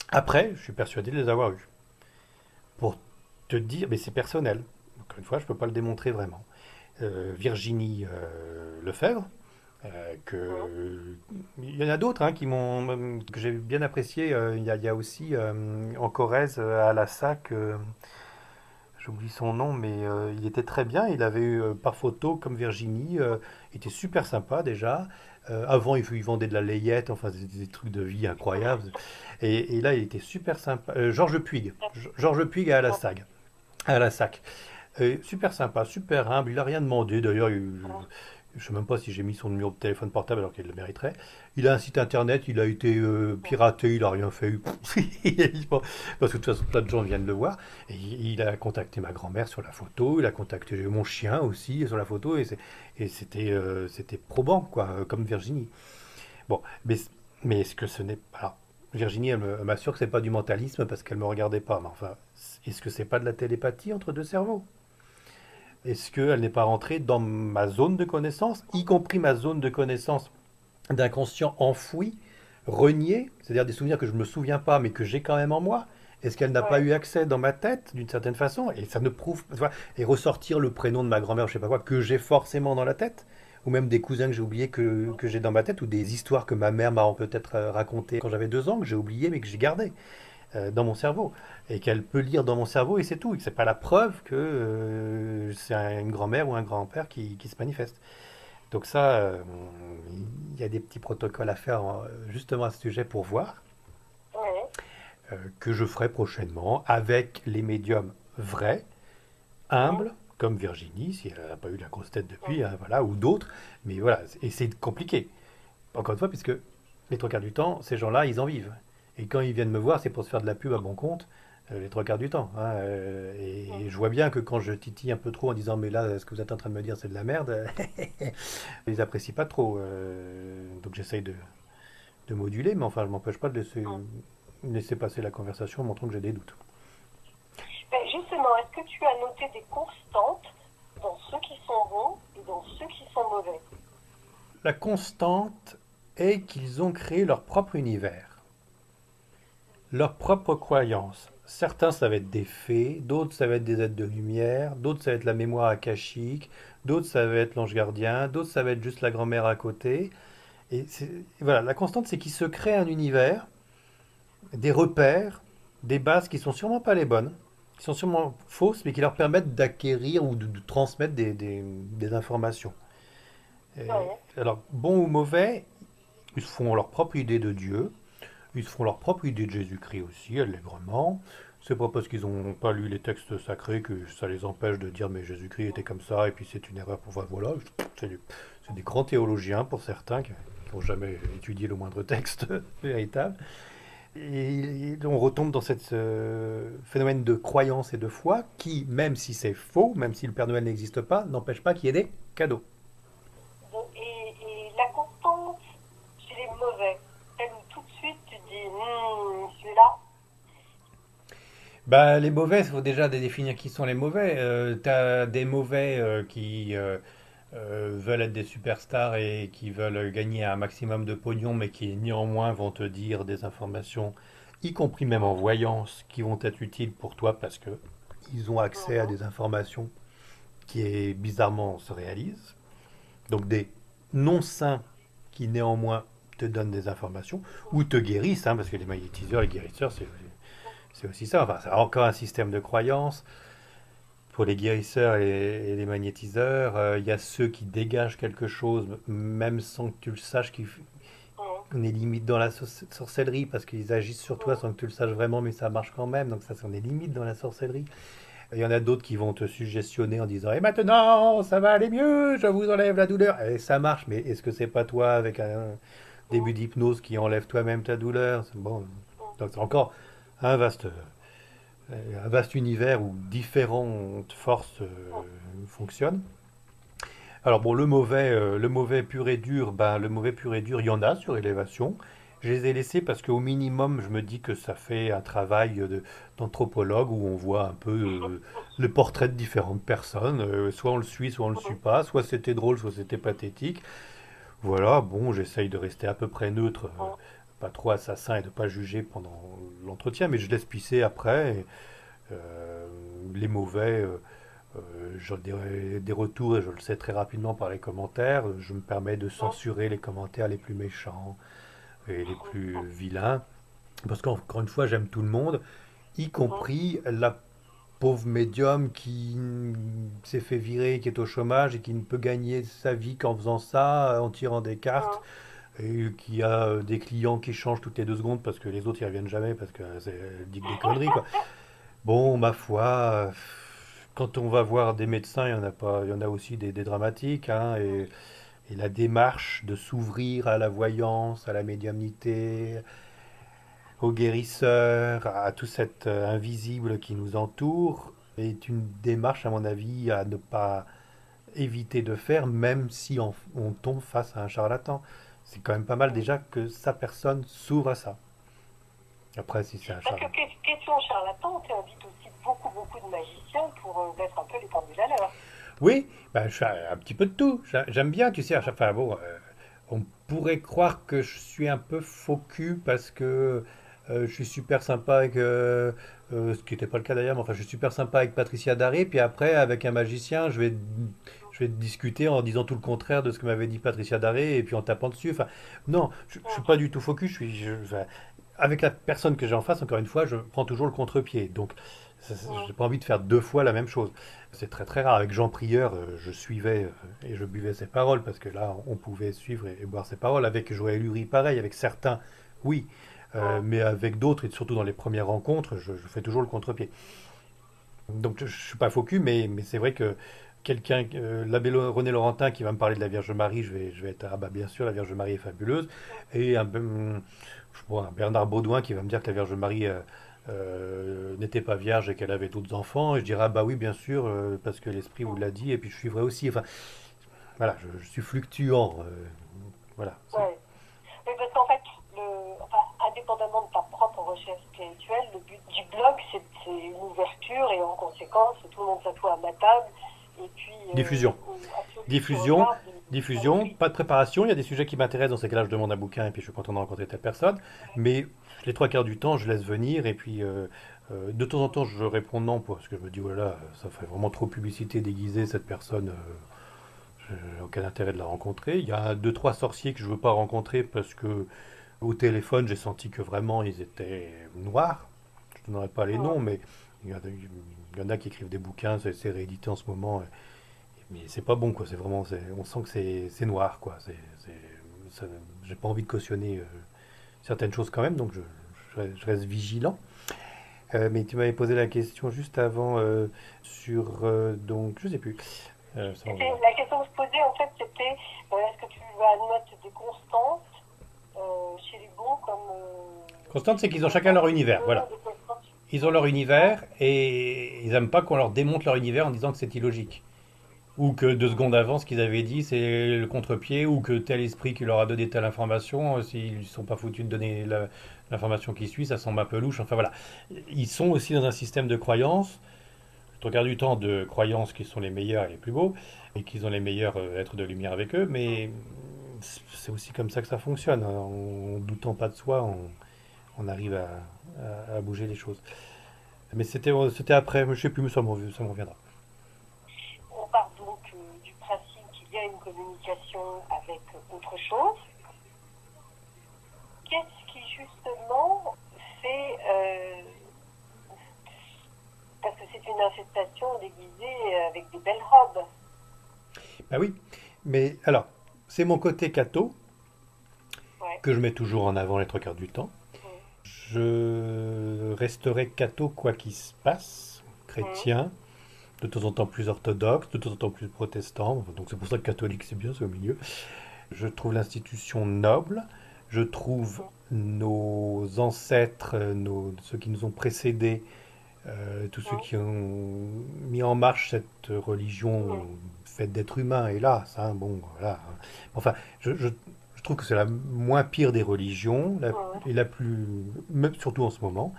Après, je suis persuadé de les avoir eus. Pour te dire, mais c'est personnel. Encore une fois, je ne peux pas le démontrer vraiment. Virginie Lefebvre, Mhm. il y en a d'autres hein, que j'ai bien apprécié. Il y a aussi en Corrèze, à la SAC, j'oublie son nom, mais il était très bien. Il avait eu par photo comme Virginie. Il était super sympa déjà. Avant, il vendait de la layette, enfin des trucs de vie incroyables. Et là, il était super sympa. Georges Puig. Georges Puig à la Mhm. SAG. À la SAC. Super sympa, super humble. Il n'a rien demandé. D'ailleurs, je ne sais même pas si j'ai mis son numéro de téléphone portable alors qu'il le mériterait. Il a un site internet, il a été piraté, il n'a rien fait. Parce que de toute façon, plein de gens viennent le voir. Et il a contacté ma grand-mère sur la photo, il a contacté mon chien aussi sur la photo, et c'était probant, quoi, comme Virginie. Bon, mais est-ce que ce n'est pas. Alors, Virginie, elle m'assure que c'est pas du mentalisme parce qu'elle me regardait pas. Mais enfin, est-ce que c'est pas de la télépathie entre deux cerveaux? Est-ce qu'elle n'est pas rentrée dans ma zone de connaissance, y compris ma zone de connaissance d'inconscient enfoui, renié, c'est-à-dire des souvenirs que je ne me souviens pas, mais que j'ai quand même en moi, Est-ce qu'elle n'a pas Ouais. eu accès dans ma tête, d'une certaine façon? Et ça ne prouve tu vois, et ressortir le prénom de ma grand-mère, je sais pas quoi, que j'ai forcément dans la tête, ou même des cousins que j'ai oubliés que j'ai dans ma tête, ou des histoires que ma mère m'a peut-être racontées quand j'avais 2 ans, que j'ai oubliées mais que j'ai gardées dans mon cerveau, et qu'elle peut lire dans mon cerveau, et c'est tout, et que c'est pas la preuve que c'est une grand-mère ou un grand-père qui se manifeste. Donc ça, il y a des petits protocoles à faire justement à ce sujet pour voir, Ouais. que je ferai prochainement avec les médiums vrais, Mhm. humbles, comme Virginie, si elle n'a pas eu la grosse tête Mhm. depuis, hein, voilà, ou d'autres, mais voilà, et c'est compliqué. Encore une fois, puisque les trois quarts du temps, ces gens-là, ils en vivent. Et quand ils viennent me voir, c'est pour se faire de la pub à bon compte, les trois quarts du temps, hein, et Mhm. je vois bien que quand je titille un peu trop en disant, mais là, ce que vous êtes en train de me dire, c'est de la merde, ils apprécient pas trop. Donc j'essaye de moduler, mais enfin, je m'empêche pas de Mhm. laisser passer la conversation en montrant que j'ai des doutes. Ben, justement, est-ce que tu as noté des constantes dans ceux qui sont bons et dans ceux qui sont mauvais? La constante est qu'ils ont créé leur propre univers, leur propre croyance. Certains, ça va être des fées, d'autres, ça va être des êtres de lumière, d'autres, ça va être la mémoire akashique, d'autres, ça va être l'ange gardien, d'autres, ça va être juste la grand-mère à côté. Voilà, la constante, c'est qu'ils se créent un univers, des repères, des bases qui sont sûrement pas les bonnes, qui sont sûrement fausses, mais qui leur permettent d'acquérir ou de transmettre des informations. Ouais. Alors, bon ou mauvais, ils se font leur propre idée de Dieu, ils se font leur propre idée de Jésus-Christ aussi, allègrement. C'est pas parce qu'ils n'ont pas lu les textes sacrés que ça les empêche de dire mais Jésus-Christ était comme ça et puis c'est une erreur pour enfin, voilà. C'est des grands théologiens pour certains qui n'ont jamais étudié le moindre texte véritable. Et on retombe dans ce phénomène de croyance et de foi qui, même si c'est faux, même si le Père Noël n'existe pas, n'empêche pas qu'il y ait des cadeaux. Et la constante chez les mauvais, celle où tout de suite tu te dis, celui-là, Bah, les mauvais, il faut déjà définir qui sont les mauvais. T'as des mauvais qui veulent être des superstars et qui veulent gagner un maximum de pognon, mais qui néanmoins vont te dire des informations, y compris même en mhm, voyance, qui vont être utiles pour toi parce que ils ont accès à mhm, des informations qui bizarrement se réalisent. Donc des non-saints qui néanmoins te donnent des informations ou te guérissent, hein, parce que les magnétiseurs, les guérisseurs, c'est aussi ça. Enfin, c'est encore un système de croyance. Pour les guérisseurs et les magnétiseurs, il y a ceux qui dégagent quelque chose, même sans que tu le saches, mhm, on est limite dans la sorcellerie parce qu'ils agissent sur toi mhm, sans que tu le saches vraiment, mais ça marche quand même. Donc ça, on est limite dans la sorcellerie. Il y en a d'autres qui vont te suggestionner en disant et maintenant ça va aller mieux, je vous enlève la douleur. Et ça marche, mais est-ce que c'est pas toi avec un début mhm, d'hypnose qui enlève toi-même ta douleur? Bon, mhm. donc c'est encore un vaste, un vaste univers où différentes forces fonctionnent. Alors bon, le mauvais pur et dur, ben, le mauvais pur et dur, il y en a sur élévation. Je les ai laissés parce qu'au minimum, je me dis que ça fait un travail d'anthropologue où on voit un peu le portrait de différentes personnes. Soit on le suit, soit on le suit pas. Soit c'était drôle, soit c'était pathétique. Voilà, bon, j'essaye de rester à peu près neutre, pas trop assassin et de pas juger pendant l'entretien, mais je laisse pisser après. Les mauvais, j'ai des retours et je le sais très rapidement par les commentaires. Je me permets de censurer les commentaires les plus méchants et les plus vilains. Parce qu'encore une fois, j'aime tout le monde, y compris la pauvre médium qui s'est fait virer, qui est au chômage et qui ne peut gagner sa vie qu'en faisant ça, en tirant des cartes, et qui a des clients qui changent toutes les 2 secondes parce que les autres ils reviennent jamais parce que elle dit que des conneries quoi. Bon, ma foi, quand on va voir des médecins, il y en a pas, il y en a aussi des dramatiques, hein, et la démarche de s'ouvrir à la voyance, à la médiumnité, aux guérisseurs, à tout cet invisible qui nous entoure, est une démarche, à mon avis, à ne pas éviter de faire, même si on tombe face à un charlatan. C'est quand même pas mal déjà que sa personne s'ouvre à ça. Après, si c'est un Parce que charlatan. question charlatan, tu invites aussi beaucoup, beaucoup de magiciens pour mettre un peu les pendules à l'heure. Oui, bah, je fais un petit peu de tout. J'aime bien, tu sais, à chaque fois, bon, on pourrait croire que je suis un peu faux cul parce que je suis super sympa avec, ce qui n'était pas le cas d'ailleurs, mais enfin, je suis super sympa avec Patricia Daré, puis après, avec un magicien, je vais discuter en disant tout le contraire de ce que m'avait dit Patricia Daré, et puis en tapant dessus. Enfin, non, je suis pas du tout focus, enfin, avec la personne que j'ai en face, encore une fois, je prends toujours le contre-pied. Donc, j'ai pas envie de faire deux fois la même chose. C'est très très rare. Avec Jean Prieur, je suivais et je buvais ses paroles parce que là, on pouvait suivre et boire ses paroles. Avec Joël Uri, pareil. Avec certains, oui. Mais avec d'autres, et surtout dans les premières rencontres, je fais toujours le contre-pied. Donc, je ne suis pas focus, mais c'est vrai que quelqu'un, l'abbé René Laurentin qui va me parler de la Vierge Marie, je vais être, ah bah bien sûr, la Vierge Marie est fabuleuse. Et je vois un Bernard Baudouin qui va me dire que la Vierge Marie n'était pas vierge et qu'elle avait d'autres enfants. Et je dirais, ah bah oui, bien sûr, parce que l'Esprit vous l'a dit, et puis je suivrai aussi. Enfin, voilà, je suis fluctuant. Voilà. Ouais. Mais parce qu'en fait, enfin, indépendamment de ta propre recherche spirituelle, le but du blog, c'est une ouverture et en conséquence, tout le monde s'assoit à ma table et puis Diffusion. à celui qui Diffusion, regarde, il diffusion, écrit. pas de préparation. Il y a des sujets qui m'intéressent. Dans ces cas-là, je demande un bouquin et puis je suis content de rencontrer telle personne. Mais les trois quarts du temps, je laisse venir et puis de temps en temps, je réponds non parce que je me dis, voilà, ça ferait vraiment trop publicité déguisée. Cette personne, j'ai aucun intérêt de la rencontrer. Il y a deux, trois sorciers que je veux pas rencontrer parce que au téléphone, j'ai senti que vraiment ils étaient noirs. Je ne donnerai pas les noms, mais il y en a qui écrivent des bouquins, c'est réédité en ce moment. Mais c'est pas bon, quoi. C'est vraiment, on sent que c'est noir, quoi. J'ai pas envie de cautionner certaines choses quand même, donc je reste vigilant. Mais tu m'avais posé la question juste avant sur, donc, je sais plus. Ça m'en revient. La question que je posais, en fait, c'était est-ce que tu adnotes des constantes chez les bons comme Constante, c'est qu'ils ont chacun leur univers, voilà. des constantes. Ils ont leur univers et ils aiment pas qu'on leur démonte leur univers en disant que c'est illogique. Ou que deux secondes avant, ce qu'ils avaient dit, c'est le contre-pied, ou que tel esprit qui leur a donné telle information, s'ils ne sont pas foutus de donner l'information qui suit, ça semble un peu louche. Enfin voilà. Ils sont aussi dans un système de croyances, le trois quarts du temps de croyances qui sont les meilleurs et les plus beaux, et qu'ils ont les meilleurs êtres de lumière avec eux, mais c'est aussi comme ça que ça fonctionne. En doutant pas de soi, on arrive à bouger les choses. Mais c'était après, je sais plus, mais ça m'en reviendra. On part donc du principe qu'il y a une communication avec autre chose. Qu'est-ce qui justement fait, parce que c'est une infestation déguisée avec des belles robes. Bah oui, mais alors, c'est mon côté catho, Ouais. que je mets toujours en avant les trois quarts du temps. Mm. Je resterai catho quoi qu'il se passe, Mm. chrétien, de temps en temps plus orthodoxe, de temps en temps plus protestant, donc c'est pour ça que catholique c'est bien, c'est au milieu. Je trouve l'institution noble, je trouve nos ancêtres, ceux qui nous ont précédés, tous ceux Mm. qui ont mis en marche cette religion Mm. faite d'êtres humains, hélas, hein, bon, voilà. Enfin, je trouve que c'est la moins pire des religions, Mm. et la plus, même surtout en ce moment,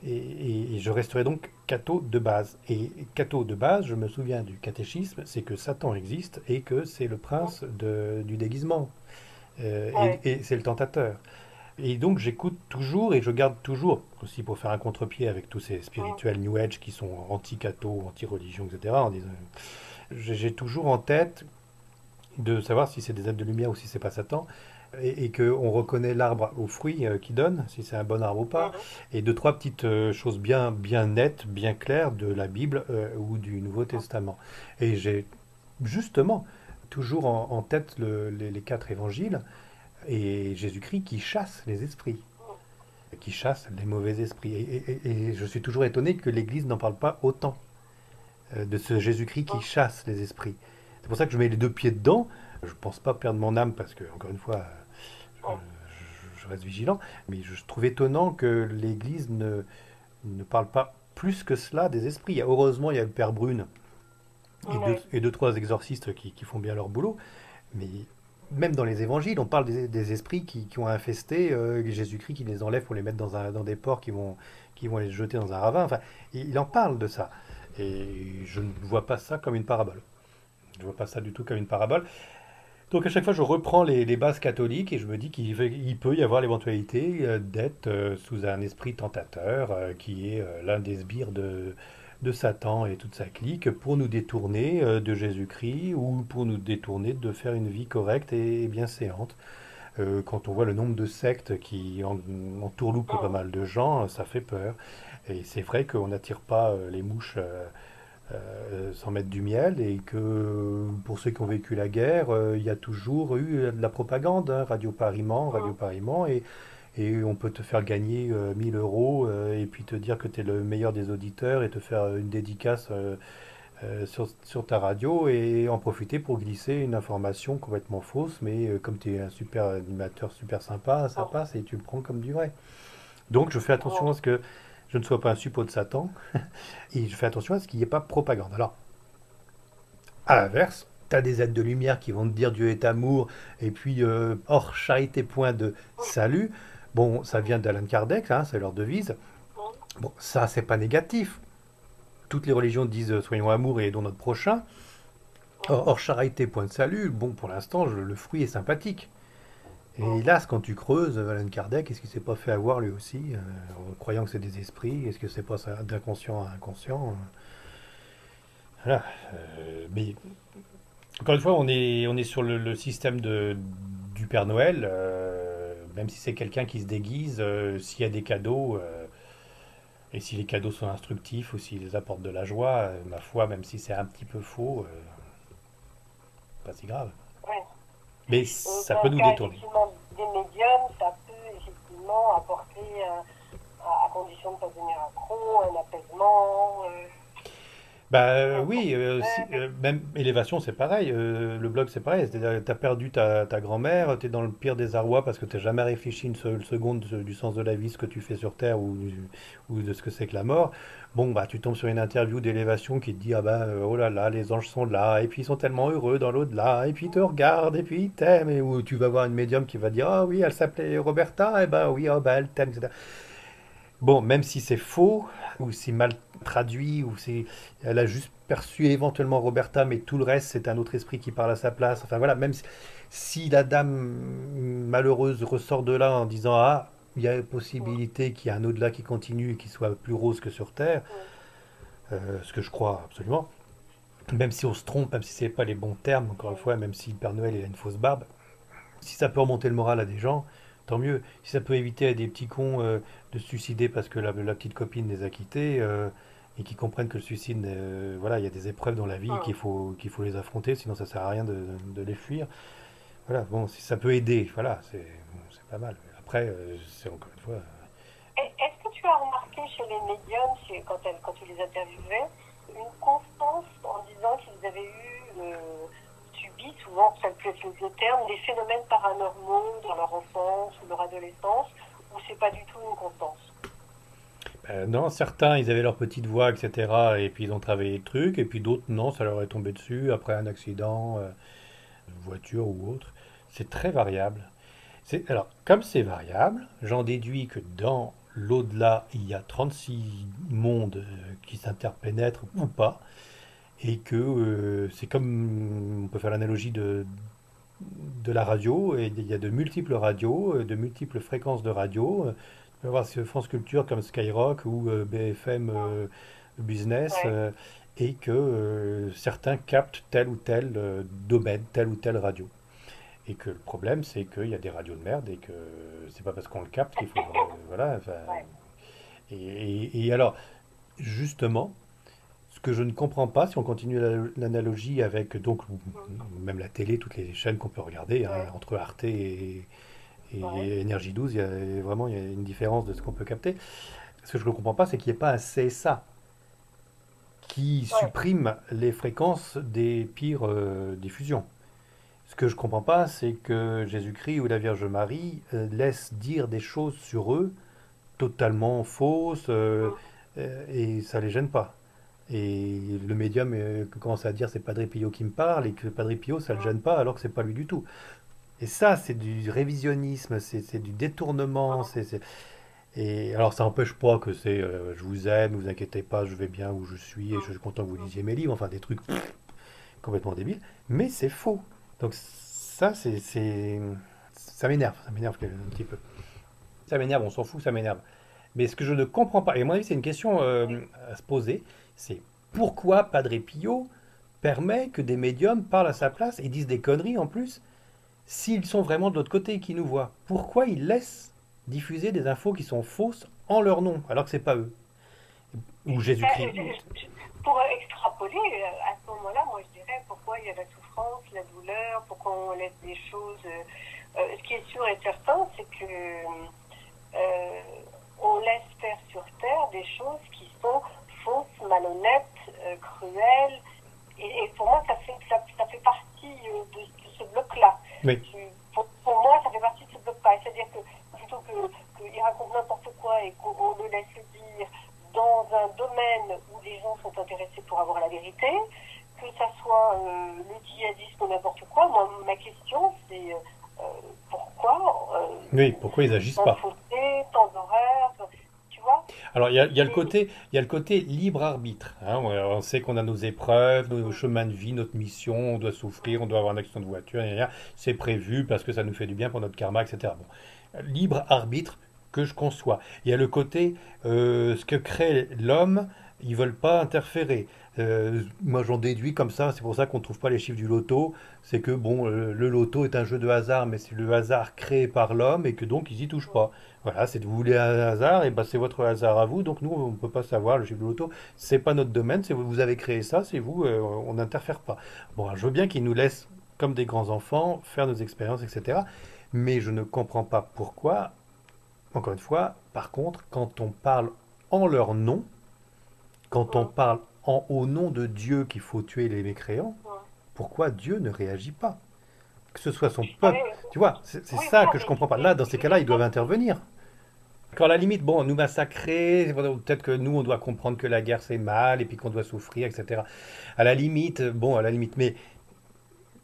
et je resterai donc catho de base. Et catho de base, je me souviens du catéchisme, c'est que Satan existe et que c'est le Mm. prince du déguisement, Ouais. et c'est le tentateur. Et donc j'écoute toujours et je garde toujours, aussi pour faire un contre-pied avec tous ces Mm. spirituels New Age qui sont anti-catho, anti-religion, etc. J'ai toujours en tête de savoir si c'est des êtres de lumière ou si c'est pas Satan, et qu'on reconnaît l'arbre aux fruits qu'il donne, si c'est un bon arbre ou pas, Mm. et deux, trois petites choses bien nettes, bien claires de la Bible ou du Nouveau Testament. Et j'ai justement toujours en tête les quatre évangiles et Jésus-Christ qui chasse les esprits, qui chasse les mauvais esprits. Et je suis toujours étonné que l'Église n'en parle pas autant de ce Jésus-Christ qui Mm. chasse les esprits. C'est pour ça que je mets les deux pieds dedans. Je ne pense pas perdre mon âme parce que, encore une fois, Mm. je reste vigilant. Mais je trouve étonnant que l'Église ne parle pas plus que cela des esprits. Heureusement, il y a le Père Brune Ouais. et deux, trois exorcistes qui font bien leur boulot. Mais même dans les évangiles, on parle des esprits qui ont infesté Jésus-Christ, qui les enlève pour les mettre dans des porcs qui vont les jeter dans un ravin. Enfin, il en parle de ça. Et je ne vois pas ça comme une parabole. Je ne vois pas ça du tout comme une parabole. Donc à chaque fois, je reprends les bases catholiques et je me dis il peut y avoir l'éventualité d'être sous un esprit tentateur qui est l'un des sbires de Satan et toute sa clique pour nous détourner de Jésus-Christ ou pour nous détourner de faire une vie correcte et bienséante. Quand on voit le nombre de sectes qui entourloupent pas Hum, mal de gens, ça fait peur. Et c'est vrai qu'on n'attire pas les mouches sans mettre du miel et que pour ceux qui ont vécu la guerre, il y a toujours eu de la propagande, hein, Radio hum, Paris Mans, et on peut te faire gagner 1000 euros et puis te dire que tu es le meilleur des auditeurs et te faire une dédicace sur ta radio et en profiter pour glisser une information complètement fausse, mais comme tu es un super animateur super sympa, ça hum, passe et tu le prends comme du vrai. Donc je fais attention à hum. ce que je ne sois pas un suppôt de Satan et je fais attention à ce qu'il n'y ait pas de propagande. Alors, à l'inverse, tu as des êtres de lumière qui vont te dire Dieu est amour, et puis hors charité point de salut. Bon, ça vient d'Alan Kardec, hein, c'est leur devise. Hum, Bon, ça, c'est pas négatif. Toutes les religions disent soyons amour et aidons notre prochain. hum. Hors charité point de salut, bon, pour l'instant, le fruit est sympathique. Et Hum. hélas, quand tu creuses, Alan Kardec, est-ce qu'il s'est pas fait avoir lui aussi, en croyant que c'est des esprits? Est-ce que c'est pas ça, d'inconscient à inconscient? Voilà. Mais encore une fois, on est sur le système du Père Noël. Même si c'est quelqu'un qui se déguise, s'il y a des cadeaux, et si les cadeaux sont instructifs ou s'ils apportent de la joie, ma foi, même si c'est un petit peu faux, pas si grave. Ouais. Mais Et ça dans peut le nous cas détourner. effectivement des médiums, ça peut effectivement apporter, à condition de ne pas devenir accro, un apaisement, Bah un oui, porte-paix. même élévation, c'est pareil. Le blog, c'est pareil. C'est-à-dire, t'as perdu ta grand-mère, t'es dans le pire désarroi parce que t'as jamais réfléchi une seule seconde du sens de la vie, ce que tu fais sur Terre ou de ce que c'est que la mort. Bon, bah tu tombes sur une interview d'élévation qui te dit ah bah oh là là, les anges sont là et puis ils sont tellement heureux dans l'au-delà et puis ils te regardent et puis ils t'aiment et où tu vas voir une médium qui va dire ah oui, elle s'appelait Roberta et bah oui, oh bah elle t'aime, etc. Bon, même si c'est faux, ou c'est mal traduit, ou c'est, elle a juste perçu éventuellement Roberta, mais tout le reste, c'est un autre esprit qui parle à sa place. Enfin voilà, même si la dame malheureuse ressort de là en disant ah, il y a une Mm, possibilité qu'il y ait un au-delà qui continue et qui soit plus rose que sur Terre, mm, ce que je crois absolument. Même si on se trompe, même si c'est pas les bons termes, encore une mm. fois, même si le Père Noël il a une fausse barbe, si ça peut remonter le moral à des gens, tant mieux. Si ça peut éviter à des petits cons de se suicider parce que la petite copine les a quittés et qui comprennent que le suicide, voilà, il y a des épreuves dans la vie Mm. qu'il faut les affronter, sinon ça sert à rien de les fuir. Voilà, bon, si ça peut aider, voilà, c'est pas mal. Après, c'est encore une fois. Est-ce que tu as remarqué chez les médiums, quand tu les interviewais, une constance en disant qu'ils avaient subi, souvent, ça peut être le terme, des phénomènes paranormaux dans leur enfance ou leur adolescence, ou c'est pas du tout une constance? Non, certains, ils avaient leur petite voix, etc. Et puis ils ont travaillé le truc, et puis d'autres, non, ça leur est tombé dessus après un accident, une voiture ou autre. C'est très variable. Alors, comme c'est variable, j'en déduis que dans l'au-delà, il y a 36 mondes qui s'interpénètrent ou pas, et que c'est comme, on peut faire l'analogie de la radio, et il y a de multiples radios, de multiples fréquences de radio. Tu peux avoir sur France Culture comme Skyrock ou BFM Business, Ouais, et que certains captent tel ou tel domaine, telle ou telle radio. Et que le problème, c'est qu'il y a des radios de merde et que c'est pas parce qu'on le capte qu'il faut. Voilà. Enfin, ouais. et alors, justement, ce que je ne comprends pas, si on continue l'analogie avec donc Mm. même la télé, toutes les chaînes qu'on peut regarder, hein, Ouais, entre Arte ouais. et Énergie 12, il y a une différence de ce qu'on peut capter. Ce que je ne comprends pas, c'est qu'il n'y ait pas un CSA qui Ouais. supprime les fréquences des pires diffusions. Ce que je comprends pas, c'est que Jésus-Christ ou la Vierge Marie laissent dire des choses sur eux totalement fausses Mm. et ça les gêne pas. Et le médium commence à dire c'est Padre Pio qui me parle et que Padre Pio ça le Mm. gêne pas alors que c'est pas lui du tout. Et ça c'est du révisionnisme, c'est du détournement. Mm. Et alors ça n'empêche pas que c'est je vous aime, vous inquiétez pas, je vais bien où je suis et je Mm. suis content que vous Mm. lisiez mes livres, enfin des trucs complètement débiles, mais c'est faux. Donc ça, ça m'énerve, un petit peu. Ça m'énerve, on s'en fout, ça m'énerve. Mais ce que je ne comprends pas, et à mon avis, c'est une question à se poser, c'est pourquoi Padre Pio permet que des médiums parlent à sa place et disent des conneries en plus, s'ils sont vraiment de l'autre côté et qui nous voient. Pourquoi ils laissent diffuser des infos qui sont fausses en leur nom, alors que c'est pas eux? Ou Ben, Jésus-Christ. pour extrapoler, à ce moment-là, moi je dirais pourquoi il y a la souffrance, la douleur, pourquoi on laisse des choses. Ce qui est sûr et certain, c'est que on laisse faire sur Terre des choses qui sont fausses, malhonnêtes, cruelles. Et pour moi, ça fait partie de ce bloc-là. Oui, Pour moi, ça fait partie de ce bloc-là. C'est-à-dire que plutôt qu'il raconte n'importe quoi et qu'on le laisse le dire dans un domaine où les gens sont intéressés pour avoir la vérité, que ça soit le djihadisme ou n'importe quoi, moi, ma question, c'est pourquoi oui, pourquoi ils agissent tant de pas? fausseté, tant d'horreur, tu vois? Alors, Et, il y a le côté libre arbitre, hein. On sait qu'on a nos épreuves, nos chemins de vie, notre mission, on doit souffrir, on doit avoir un accident de voiture, gna, gna, gna. C'est prévu parce que ça nous fait du bien pour notre karma, etc. Bon, libre arbitre que je conçois. Il y a le côté, ce que crée l'homme, ils veulent pas interférer. Moi, j'en déduis comme ça, c'est pour ça qu'on ne trouve pas les chiffres du loto. C'est que, bon, le loto est un jeu de hasard, mais c'est le hasard créé par l'homme et que donc ils y touchent pas. Voilà, c'est de vous voulez un hasard, et ben c'est votre hasard à vous. Donc nous, on ne peut pas savoir le chiffre de loto. C'est pas notre domaine. C'est vous, vous avez créé ça, c'est vous. On n'interfère pas. Bon, alors, je veux bien qu'ils nous laissent comme des grands enfants faire nos expériences, etc. Mais je ne comprends pas pourquoi. Encore une fois, par contre, quand on parle en leur nom, quand on parle au nom de Dieu qu'il faut tuer les mécréants, pourquoi Dieu ne réagit pas? Que ce soit son ah peuple. oui, Tu vois, c'est oui, ça voilà, que je comprends pas. Là, dans ces je veux cas-là, ils dire, doivent intervenir. Quand à la limite, bon, nous massacrer, peut-être que nous, on doit comprendre que la guerre c'est mal et puis qu'on doit souffrir, etc. À la limite, bon, à la limite, mais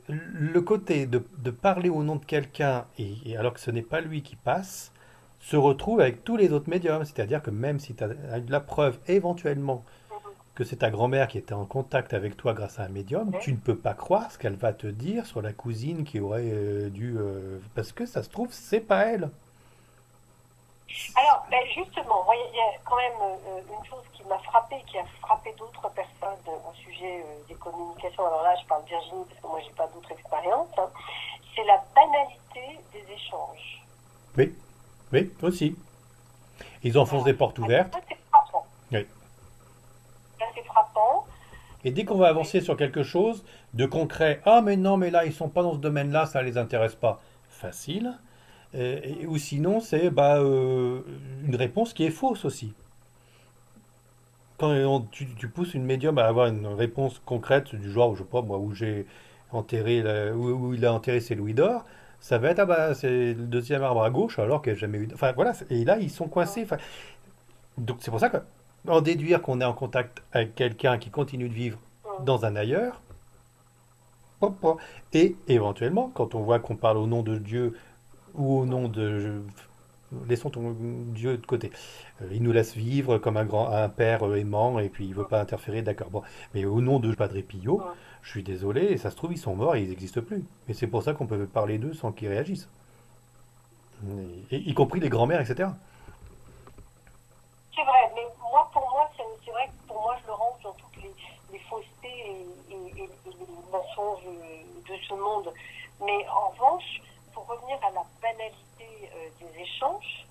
le côté de parler au nom de quelqu'un et alors que ce n'est pas lui qui passe, se retrouve avec tous les autres médiums. C'est-à-dire que même si tu as la preuve éventuellement que c'est ta grand-mère qui était en contact avec toi grâce à un médium, tu ne peux pas croire ce qu'elle va te dire sur la cousine qui aurait dû... parce que ça se trouve, c'est pas elle. alors, ben justement, moi, il y a quand même une chose qui m'a frappée, qui a frappé d'autres personnes au sujet des communications. Alors là, je parle Virginie parce que moi, j'ai pas d'autre expérience. Hein. C'est la banalité des échanges. Oui, oui, aussi. Ils enfoncent Voilà. des portes Alors, ouvertes. ça, c'est frappant. Oui. Ça, c'est frappant. Et dès qu'on va Oui. avancer sur quelque chose de concret, ah mais non, mais là, ils sont pas dans ce domaine-là, ça les intéresse pas. Facile. Ou sinon, c'est bah, une réponse qui est fausse aussi. Quand tu pousses une médium à avoir une réponse concrète du genre, je sais pas moi, où j'ai enterré, où il a enterré ses louis d'or, ça va être, ah bah, c'est le deuxième arbre à gauche alors qu'il n'y a jamais eu. Enfin voilà, et là, ils sont coincés. Enfin, donc c'est pour ça que en déduire qu'on est en contact avec quelqu'un qui continue de vivre dans un ailleurs, hop, hop. Et éventuellement, quand on voit qu'on parle au nom de Dieu ou au nom de... Laissons ton Dieu de côté. Il nous laisse vivre comme un père aimant et puis il veut pas interférer, d'accord. Bon, mais au nom de Padre Pio, je suis désolé, et ça se trouve ils sont morts et ils n'existent plus. Et c'est pour ça qu'on peut parler d'eux sans qu'ils réagissent. Y compris les grands-mères, etc. C'est vrai, mais moi, pour moi, c'est vrai que pour moi, je le range dans toutes les faussetés et les mensonges de ce monde. Mais en revanche, pour revenir à la banalité des échanges,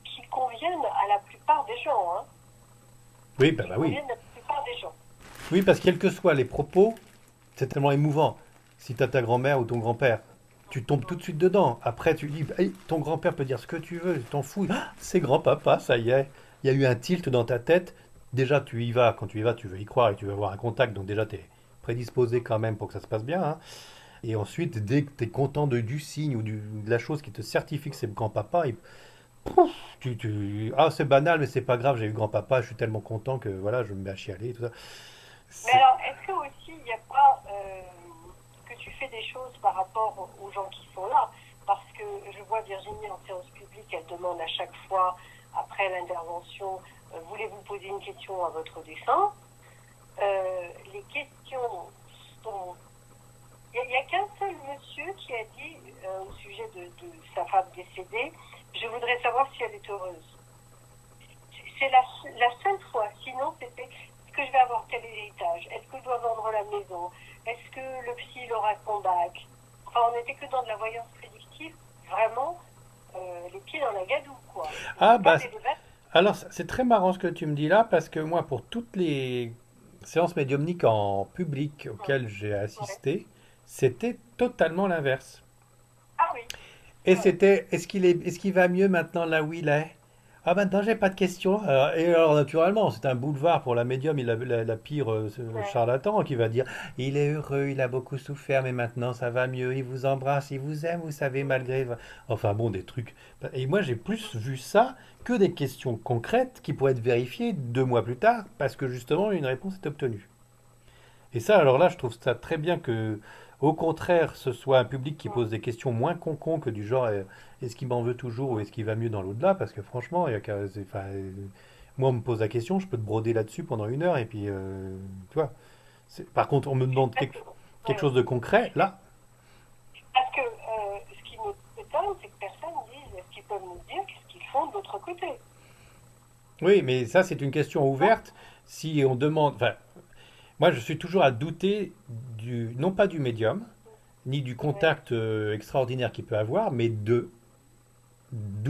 qui conviennent à la plupart des gens, hein, Oui, bah, qui bah oui. conviennent à la plupart des gens. Oui, parce que quels que soient les propos, c'est tellement émouvant. Si tu as ta grand-mère ou ton grand-père, tu tombes tout de suite dedans. Après, tu dis, hey, ton grand-père peut dire ce que tu veux, tu t'en fous. Ah, c'est grand-papa, ça y est. Il y a eu un tilt dans ta tête. Déjà, tu y vas. Quand tu y vas, tu veux y croire et tu veux avoir un contact. Donc déjà, tu es prédisposé quand même pour que ça se passe bien, hein. Et ensuite, dès que tu es content du signe ou de la chose qui te certifie que c'est grand-papa, pouf, ah, c'est banal, mais c'est pas grave, j'ai eu grand-papa, je suis tellement content que voilà, je me mets à chialer et tout ça. Mais C'est- alors, est-ce que aussi, il n'y a pas que tu fais des choses par rapport aux gens qui sont là? Parce que je vois Virginie en séance publique, elle demande à chaque fois, après l'intervention, voulez-vous poser une question à votre défunt? Les questions sont... Il n'y a qu'un seul monsieur qui a dit au sujet de sa femme décédée, je voudrais savoir si elle est heureuse. C'est la seule fois. Sinon, c'était est-ce que je vais avoir tel héritage? Est-ce que je dois vendre la maison? Est-ce que le psy il aura son bac? Enfin, on n'était que dans de la voyance prédictive, vraiment les pieds dans la gadoue, quoi. Ah, Pas bah, des débats. alors c'est très marrant ce que tu me dis là, parce que moi, pour toutes les séances médiumniques en public auxquelles j'ai Ouais. assisté, c'était totalement l'inverse. Ah oui, Et ouais. c'était, est-ce qu'il va mieux maintenant là où il est? Ah maintenant j'ai pas de questions. Et alors naturellement, c'est un boulevard pour la médium, il a la pire ce Ouais. charlatan qui va dire, il est heureux, il a beaucoup souffert, mais maintenant ça va mieux, il vous embrasse, il vous aime, vous savez, malgré... Enfin bon, des trucs. Et moi j'ai plus vu ça que des questions concrètes qui pourraient être vérifiées 2 mois plus tard, parce que justement une réponse est obtenue. Et ça, alors là, je trouve ça très bien que, au contraire, ce soit un public qui pose des questions moins con que du genre est-ce qu'il m'en veut toujours ou est-ce qu'il va mieux dans l'au-delà? Parce que franchement, enfin, moi, on me pose la question, je peux te broder là-dessus pendant 1 heure et puis, tu vois. Par contre, on me demande Parce que, quelque ouais. chose de concret, là. Parce que ce qui m'étonne, c'est que personne ne dise est-ce qu'ils peuvent nous dire qu'est-ce qu'ils font de l'autre côté. Oui, mais ça, c'est une question Non. ouverte. Si on demande, enfin, moi, je suis toujours à douter non pas du médium, ni du Ouais. contact extraordinaire qu'il peut avoir, mais d'où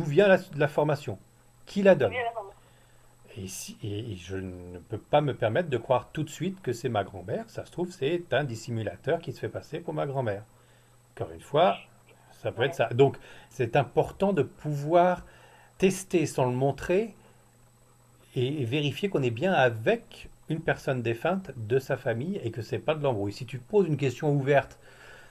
vient la formation, qui la D'où donne. vient l'information? Et je ne peux pas me permettre de croire tout de suite que c'est ma grand-mère. Ça se trouve, c'est un dissimulateur qui se fait passer pour ma grand-mère. Encore une fois, ça peut être Ouais. ça. Donc, c'est important de pouvoir tester sans le montrer et vérifier qu'on est bien avec une personne défunte de sa famille et que c'est pas de l'embrouille. Si tu te poses une question ouverte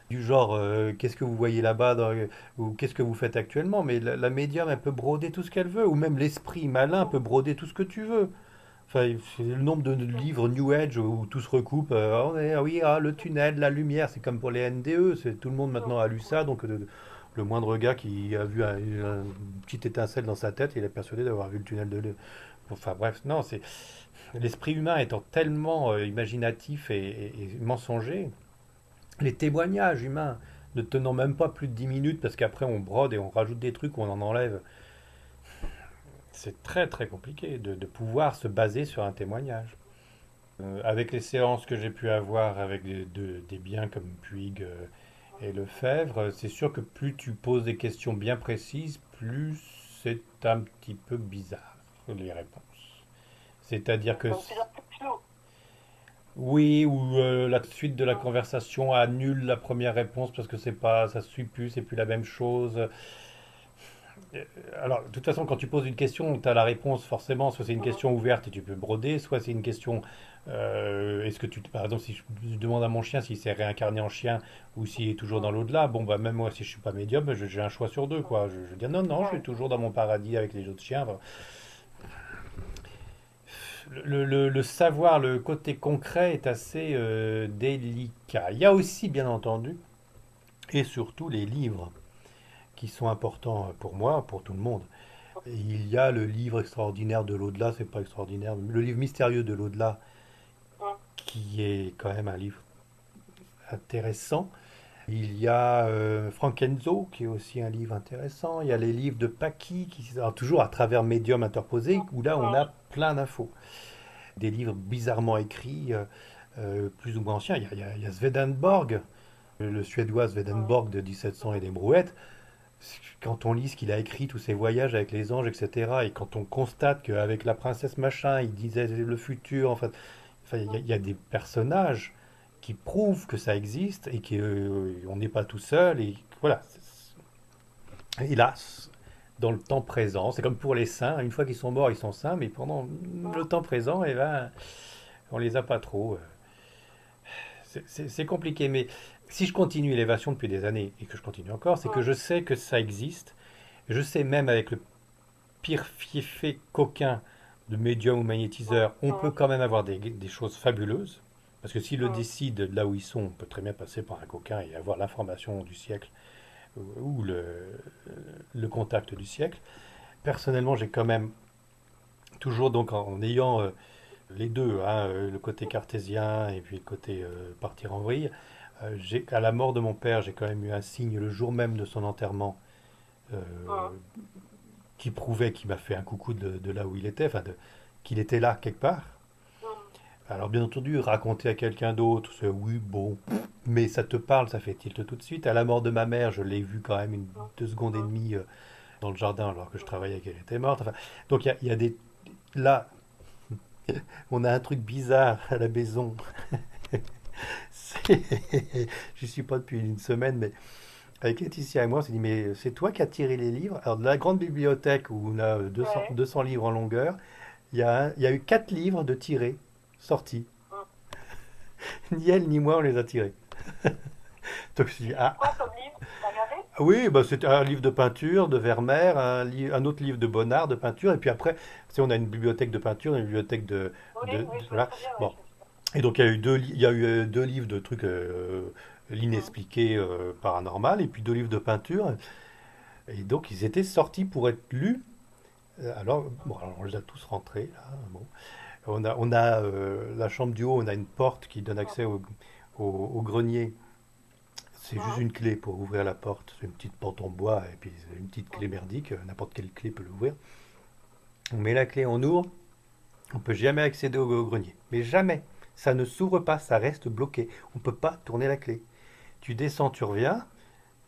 du genre qu'est-ce que vous voyez là-bas ou qu'est-ce que vous faites actuellement, mais la médium elle peut broder tout ce qu'elle veut, ou même l'esprit malin peut broder tout ce que tu veux. Enfin, c'est le nombre de livres New Age où tout se recoupe. Ah oui, ah, le tunnel, la lumière, c'est comme pour les NDE. Tout le monde maintenant a lu ça, donc le moindre gars qui a vu une petite étincelle dans sa tête, il est persuadé d'avoir vu le tunnel de... Enfin bref, non, c'est l'esprit humain étant tellement imaginatif et mensonger, les témoignages humains ne tenant même pas plus de 10 minutes parce qu'après on brode et on rajoute des trucs ou on en enlève, c'est très très compliqué de pouvoir se baser sur un témoignage. Avec les séances que j'ai pu avoir avec des biens comme Puig et Lefebvre, c'est sûr que plus tu poses des questions bien précises, plus c'est un petit peu bizarre les réponses. C'est-à-dire que Donc, c'est de plus en plus flou. oui, ou la suite de la conversation annule la première réponse parce que c'est pas, ça suit plus, c'est plus la même chose. Alors, de toute façon, quand tu poses une question, tu as la réponse forcément. Soit c'est une question ouverte et tu peux broder, soit c'est une question. Est-ce que par exemple, si je demande à mon chien s'il s'est réincarné en chien ou s'il est toujours dans l'au-delà, bon, bah, même moi, si je suis pas médium, j'ai un choix sur deux, quoi. Je dis non, non, je suis Ouais. toujours dans mon paradis avec les autres chiens. Enfin, le savoir, le côté concret est assez délicat. Il y a aussi, bien entendu, et surtout les livres qui sont importants pour moi, pour tout le monde. Et il y a le livre extraordinaire de l'au-delà, c'est pas extraordinaire, le livre mystérieux de l'au-delà, qui est quand même un livre intéressant. Il y a Frankenzo, qui est aussi un livre intéressant. Il y a les livres de Paki, alors toujours à travers médium interposé, où là on a plein d'infos. Des livres bizarrement écrits, plus ou moins anciens. Il y a Swedenborg, le Suédois Swedenborg de 1700 et des brouettes. Quand on lit ce qu'il a écrit, tous ses voyages avec les anges, etc., et quand on constate qu'avec la princesse machin, il disait le futur, enfin, il y a des personnages qui prouvent que ça existe et qu'on n'est pas tout seul. Et voilà. Hélas, dans le temps présent, c'est comme pour les saints, une fois qu'ils sont morts, ils sont saints, mais pendant le temps présent, eh ben, on les a pas trop. C'est compliqué, mais si je continue l'élévation depuis des années, et que je continue encore, c'est que je sais que ça existe. Je sais même avec le pire fiefé coquin de médium ou magnétiseur, on peut quand même avoir des choses fabuleuses. Parce que s'ils le décident là où ils sont, on peut très bien passer par un coquin et avoir l'information du siècle ou le contact du siècle. Personnellement, j'ai quand même toujours, donc en ayant les deux, hein, le côté cartésien et puis le côté partir en vrille, À la mort de mon père, j'ai quand même eu un signe le jour même de son enterrement euh, Hum, qui prouvait qu'il m'a fait un coucou de là où il était, qu'il était là quelque part. hum, Alors bien entendu, raconter à quelqu'un d'autre, c'est oui, bon, mais ça te parle, ça fait tilt tout de suite. À la mort de ma mère, je l'ai vu quand même hum, 2 secondes et hum, demie dans le jardin alors que je hum. travaillais qu'elle était morte. Enfin, donc il y a des... Là, on a un truc bizarre à la maison. C'est- J'y suis pas depuis une semaine, mais avec Laetitia et moi, on s'est dit, mais c'est toi qui as tiré les livres. Alors de la grande bibliothèque où on a 200, Ouais. 200 livres en longueur, il y a eu 4 livres de tirés, sortis. Hum. Ni elle ni moi, on les a tirés. Donc je me suis dit, ah, Quoi comme livre? T'as regardé? oui, bah, c'était un livre de peinture, de Vermeer, un autre livre de Bonnard de peinture, et puis après, tu sais, on a une bibliothèque de peinture, une bibliothèque Oui, oui, je vois voilà. très bien, ouais, Bon, je sais pas. et donc il y a eu 2 livres de trucs Hum, l'inexpliqué paranormal, et puis 2 livres de peinture, et donc ils étaient sortis pour être lus. Alors, bon, alors on les a tous rentrés, là, bon. On a la chambre du haut, on a une porte qui donne hum, accès au grenier. C'est juste hum, une clé pour ouvrir la porte. C'est une petite porte en bois et puis c'est une petite hum. clé merdique. N'importe quelle clé peut l'ouvrir. On met la clé, on ouvre. On peut jamais accéder au grenier. Mais jamais. Ça ne s'ouvre pas, ça reste bloqué. On peut pas tourner la clé. Tu descends, tu reviens.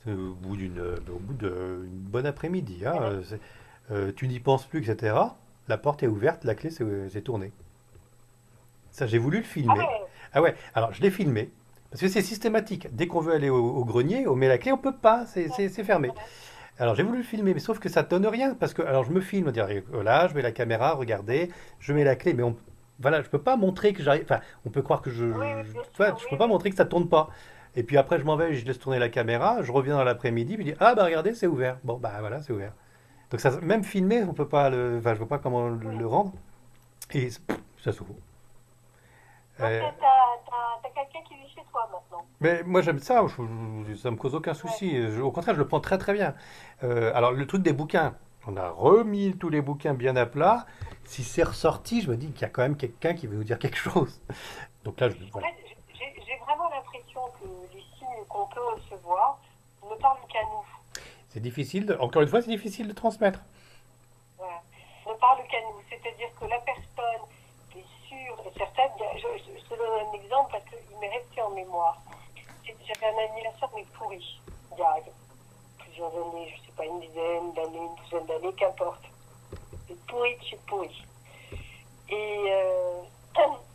Au bout d'une bonne après-midi, hein, Ouais. tu n'y penses plus, etc. La porte est ouverte, la clé s'est tournée. Ça, j'ai voulu le Ah filmer. ouais, Ah ouais, alors je l'ai filmé. Parce que c'est systématique. Dès qu'on veut aller au grenier, on met la clé, on peut pas, c'est fermé. ouais, Alors j'ai voulu le filmer, mais sauf que ça donne rien. Parce que, alors je me filme, dire, voilà, je mets la caméra, regardez, je mets la clé, mais voilà, je peux pas montrer que j'arrive. Enfin, on peut croire que oui, oui, bien tu vois, sûr, je oui, peux pas oui. montrer que ça tourne pas. Et puis après, je m'en vais, je laisse tourner la caméra, je reviens dans l'après-midi, puis je dis, ah bah regardez, c'est ouvert. Bon, bah voilà, c'est ouvert. Donc ça, même filmé, on peut pas enfin, je vois pas comment Oui. le rendre. Et ça s'ouvre. Donc Euh, t'as quelqu'un qui vit chez toi maintenant. Mais moi j'aime ça, ça me cause aucun Ouais. souci. Au contraire, je le prends très très bien. Alors le truc des bouquins, on a remis tous les bouquins bien à plat. Si c'est ressorti, je me dis qu'il y a quand même quelqu'un qui veut nous dire quelque chose. Donc là, En voilà. fait, j'ai vraiment l'impression que les signes qu'on peut recevoir ne parlent qu'à nous. C'est difficile, encore une fois, c'est difficile de transmettre. Voilà. Ne parlent qu'à nous. C'est-à-dire que la personne est sûre et certaine. Je te donne un exemple parce qu'il m'est resté en mémoire. J'avais un anniversaire mais pourri. Il y a plusieurs années, je ne sais pas, une dizaine d'années, une douzaine d'années, qu'importe. C'est pourri de chez pourri. Et,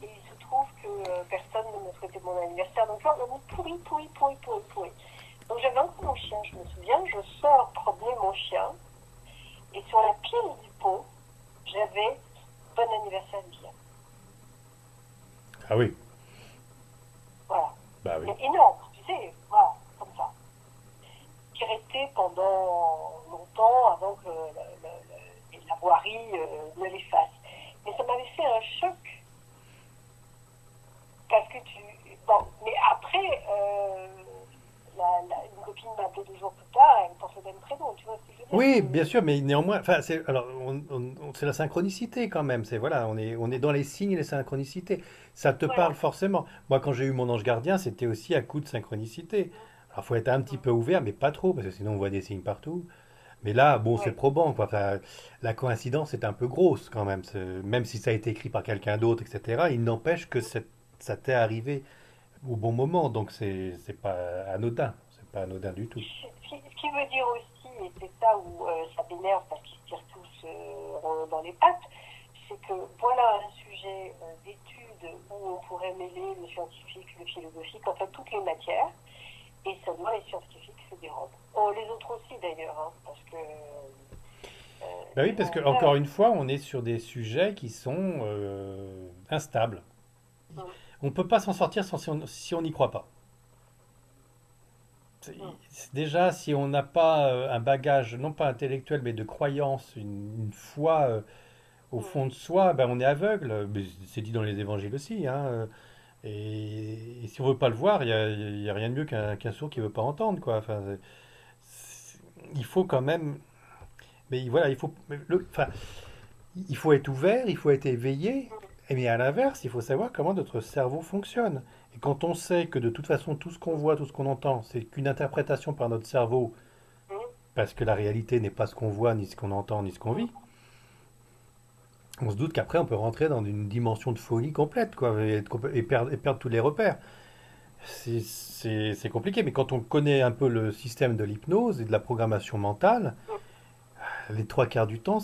et il se trouve que personne ne me souhaitait mon anniversaire. Donc là, on est pourri, pourri, pourri, pourri, pourri. Donc j'avais encore mon chien, je me souviens, je sors promener mon chien, et sur la pile du pot, j'avais bon anniversaire Liliane. Ah oui, Voilà. bah oui. Mais énorme, tu sais, voilà, comme ça. Qui restait pendant longtemps avant que la voirie ne l'efface. Mais ça m'avait fait un choc, parce que tu. Bon, mais après, une copine m'a appelé 2 jours plus tard, elle me porte le même prénom, tu vois ce que je veux dire? Oui, bien sûr, mais néanmoins, enfin, c'est la synchronicité quand même. C'est voilà, on est dans les signes et les synchronicités. Ça te parle Voilà. forcément. Moi, quand j'ai eu mon ange gardien, c'était aussi à coup de synchronicité. Alors, faut être un petit peu ouvert, mais pas trop, parce que sinon on voit des signes partout. Mais là, bon, c'est Oui. probant, quoi. Enfin, la coïncidence est un peu grosse quand même. Même si ça a été écrit par quelqu'un d'autre, etc., il n'empêche que ça t'est arrivé au bon moment. Donc, c'est pas anodin. C'est pas anodin du tout. Ce qui veut dire aussi, et c'est ça où ça m'énerve parce qu'ils se tirent tous dans les pattes, c'est que voilà un sujet d'étude où on pourrait mêler le scientifique, le philosophique, en fait toutes les matières, et seulement les scientifiques se dérobent. Oh, les autres aussi d'ailleurs, hein, parce que Ben oui, ils parce ont que encore peur. une fois, on est sur des sujets qui sont instables. Hum, On ne peut pas s'en sortir si on n'y croit pas. hum, Déjà, si on n'a pas un bagage, non pas intellectuel, mais de croyance, une foi au hum, fond de soi, ben on est aveugle. Mais c'est dit dans les évangiles aussi, hein. Et si on veut pas le voir, il y a rien de mieux qu'un sourd qui veut pas entendre, quoi. Enfin, il faut quand même. Mais voilà, enfin, il faut être ouvert, il faut être éveillé. hum, Mais à l'inverse, il faut savoir comment notre cerveau fonctionne. Et quand on sait que de toute façon, tout ce qu'on voit, tout ce qu'on entend, c'est qu'une interprétation par notre cerveau, Mhm. parce que la réalité n'est pas ce qu'on voit, ni ce qu'on entend, ni ce qu'on vit, on se doute qu'après, on peut rentrer dans une dimension de folie complète, quoi, et perdre tous les repères. C'est compliqué, mais quand on connaît un peu le système de l'hypnose et de la programmation mentale, les trois quarts du temps,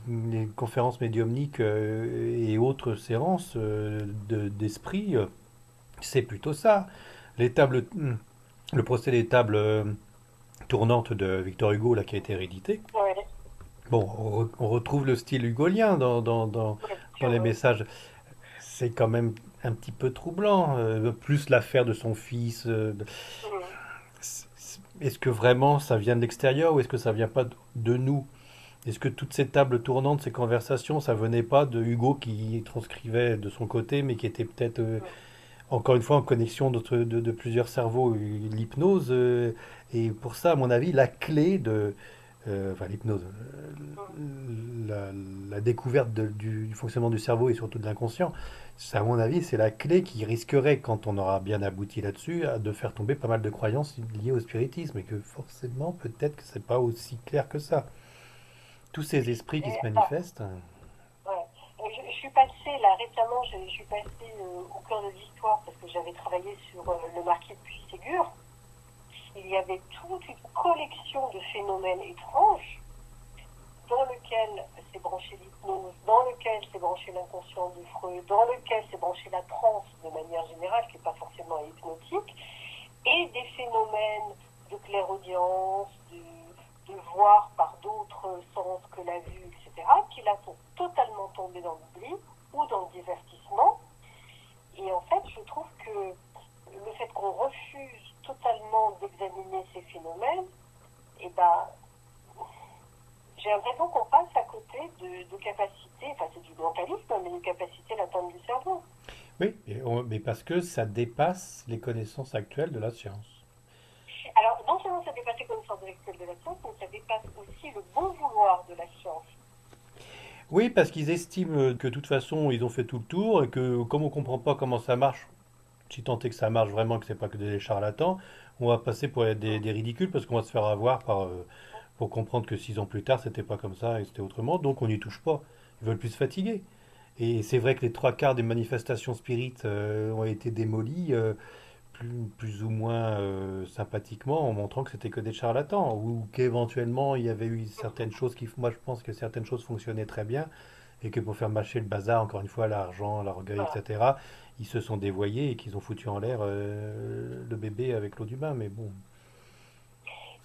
les conférences médiumniques et autres séances d'esprit, c'est plutôt ça. Les tables, le procès des tables tournantes de Victor Hugo, là, qui a été réédité. Ouais, Bon, on retrouve le style hugolien ouais, dans sûr, les ouais. messages. C'est quand même un petit peu troublant. Plus l'affaire de son fils. Mhm. Est-ce que vraiment ça vient de l'extérieur ou est-ce que ça vient pas de nous? Est-ce que toutes ces tables tournantes, ces conversations, ça venait pas de Hugo qui transcrivait de son côté, mais qui était peut-être, Mhm. encore une fois, en connexion de plusieurs cerveaux, l'hypnose et pour ça, à mon avis, la clé enfin l'hypnose, la, la découverte du fonctionnement du cerveau et surtout de l'inconscient, à mon avis, c'est la clé qui risquerait, quand on aura bien abouti là-dessus, de faire tomber pas mal de croyances liées au spiritisme et que forcément, peut-être que c'est pas aussi clair que ça. Tous ces esprits qui se Ah, manifestent. ouais. Je suis passée, là, récemment, je suis passée au cœur de l'histoire parce que j'avais travaillé sur le marquis de Puységur. Il y avait toute une collection de phénomènes étranges dans lequel s'est branché l'hypnose, dans lequel s'est branché l'inconscient de Freud, dans lequel s'est branché la transe de manière générale, qui n'est pas forcément hypnotique, et des phénomènes de clairaudience, de voir par d'autres sens que la vue, etc., qui là sont totalement tombés dans l'oubli ou dans le divertissement. Et en fait, je trouve que le fait qu'on refuse totalement d'examiner ces phénomènes, eh ben, j'ai l'impression qu'on passe à côté de capacités, enfin c'est du mentalisme, mais de capacités latentes du cerveau. Oui, mais parce que ça dépasse les connaissances actuelles de la science. Alors, non seulement ça dépasse les connaissances de l'excel de la science, mais ça dépasse aussi le bon vouloir de la science. Oui, parce qu'ils estiment que de toute façon, ils ont fait tout le tour et que comme on comprend pas comment ça marche, si tant est que ça marche vraiment, que c'est pas que des charlatans, on va passer pour être des ridicules parce qu'on va se faire avoir pour comprendre que 6 ans plus tard, c'était pas comme ça et c'était autrement, donc on n'y touche pas. Ils veulent plus se fatiguer. Et c'est vrai que les trois quarts des manifestations spirites ont été démolies plus ou moins sympathiquement en montrant que c'était que des charlatans ou qu'éventuellement il y avait eu certaines choses qui, moi je pense que certaines choses fonctionnaient très bien et que pour faire mâcher le bazar, encore une fois, l'argent, l'orgueil, Voilà. etc., ils se sont dévoyés et qu'ils ont foutu en l'air le bébé avec l'eau du bain. Mais bon,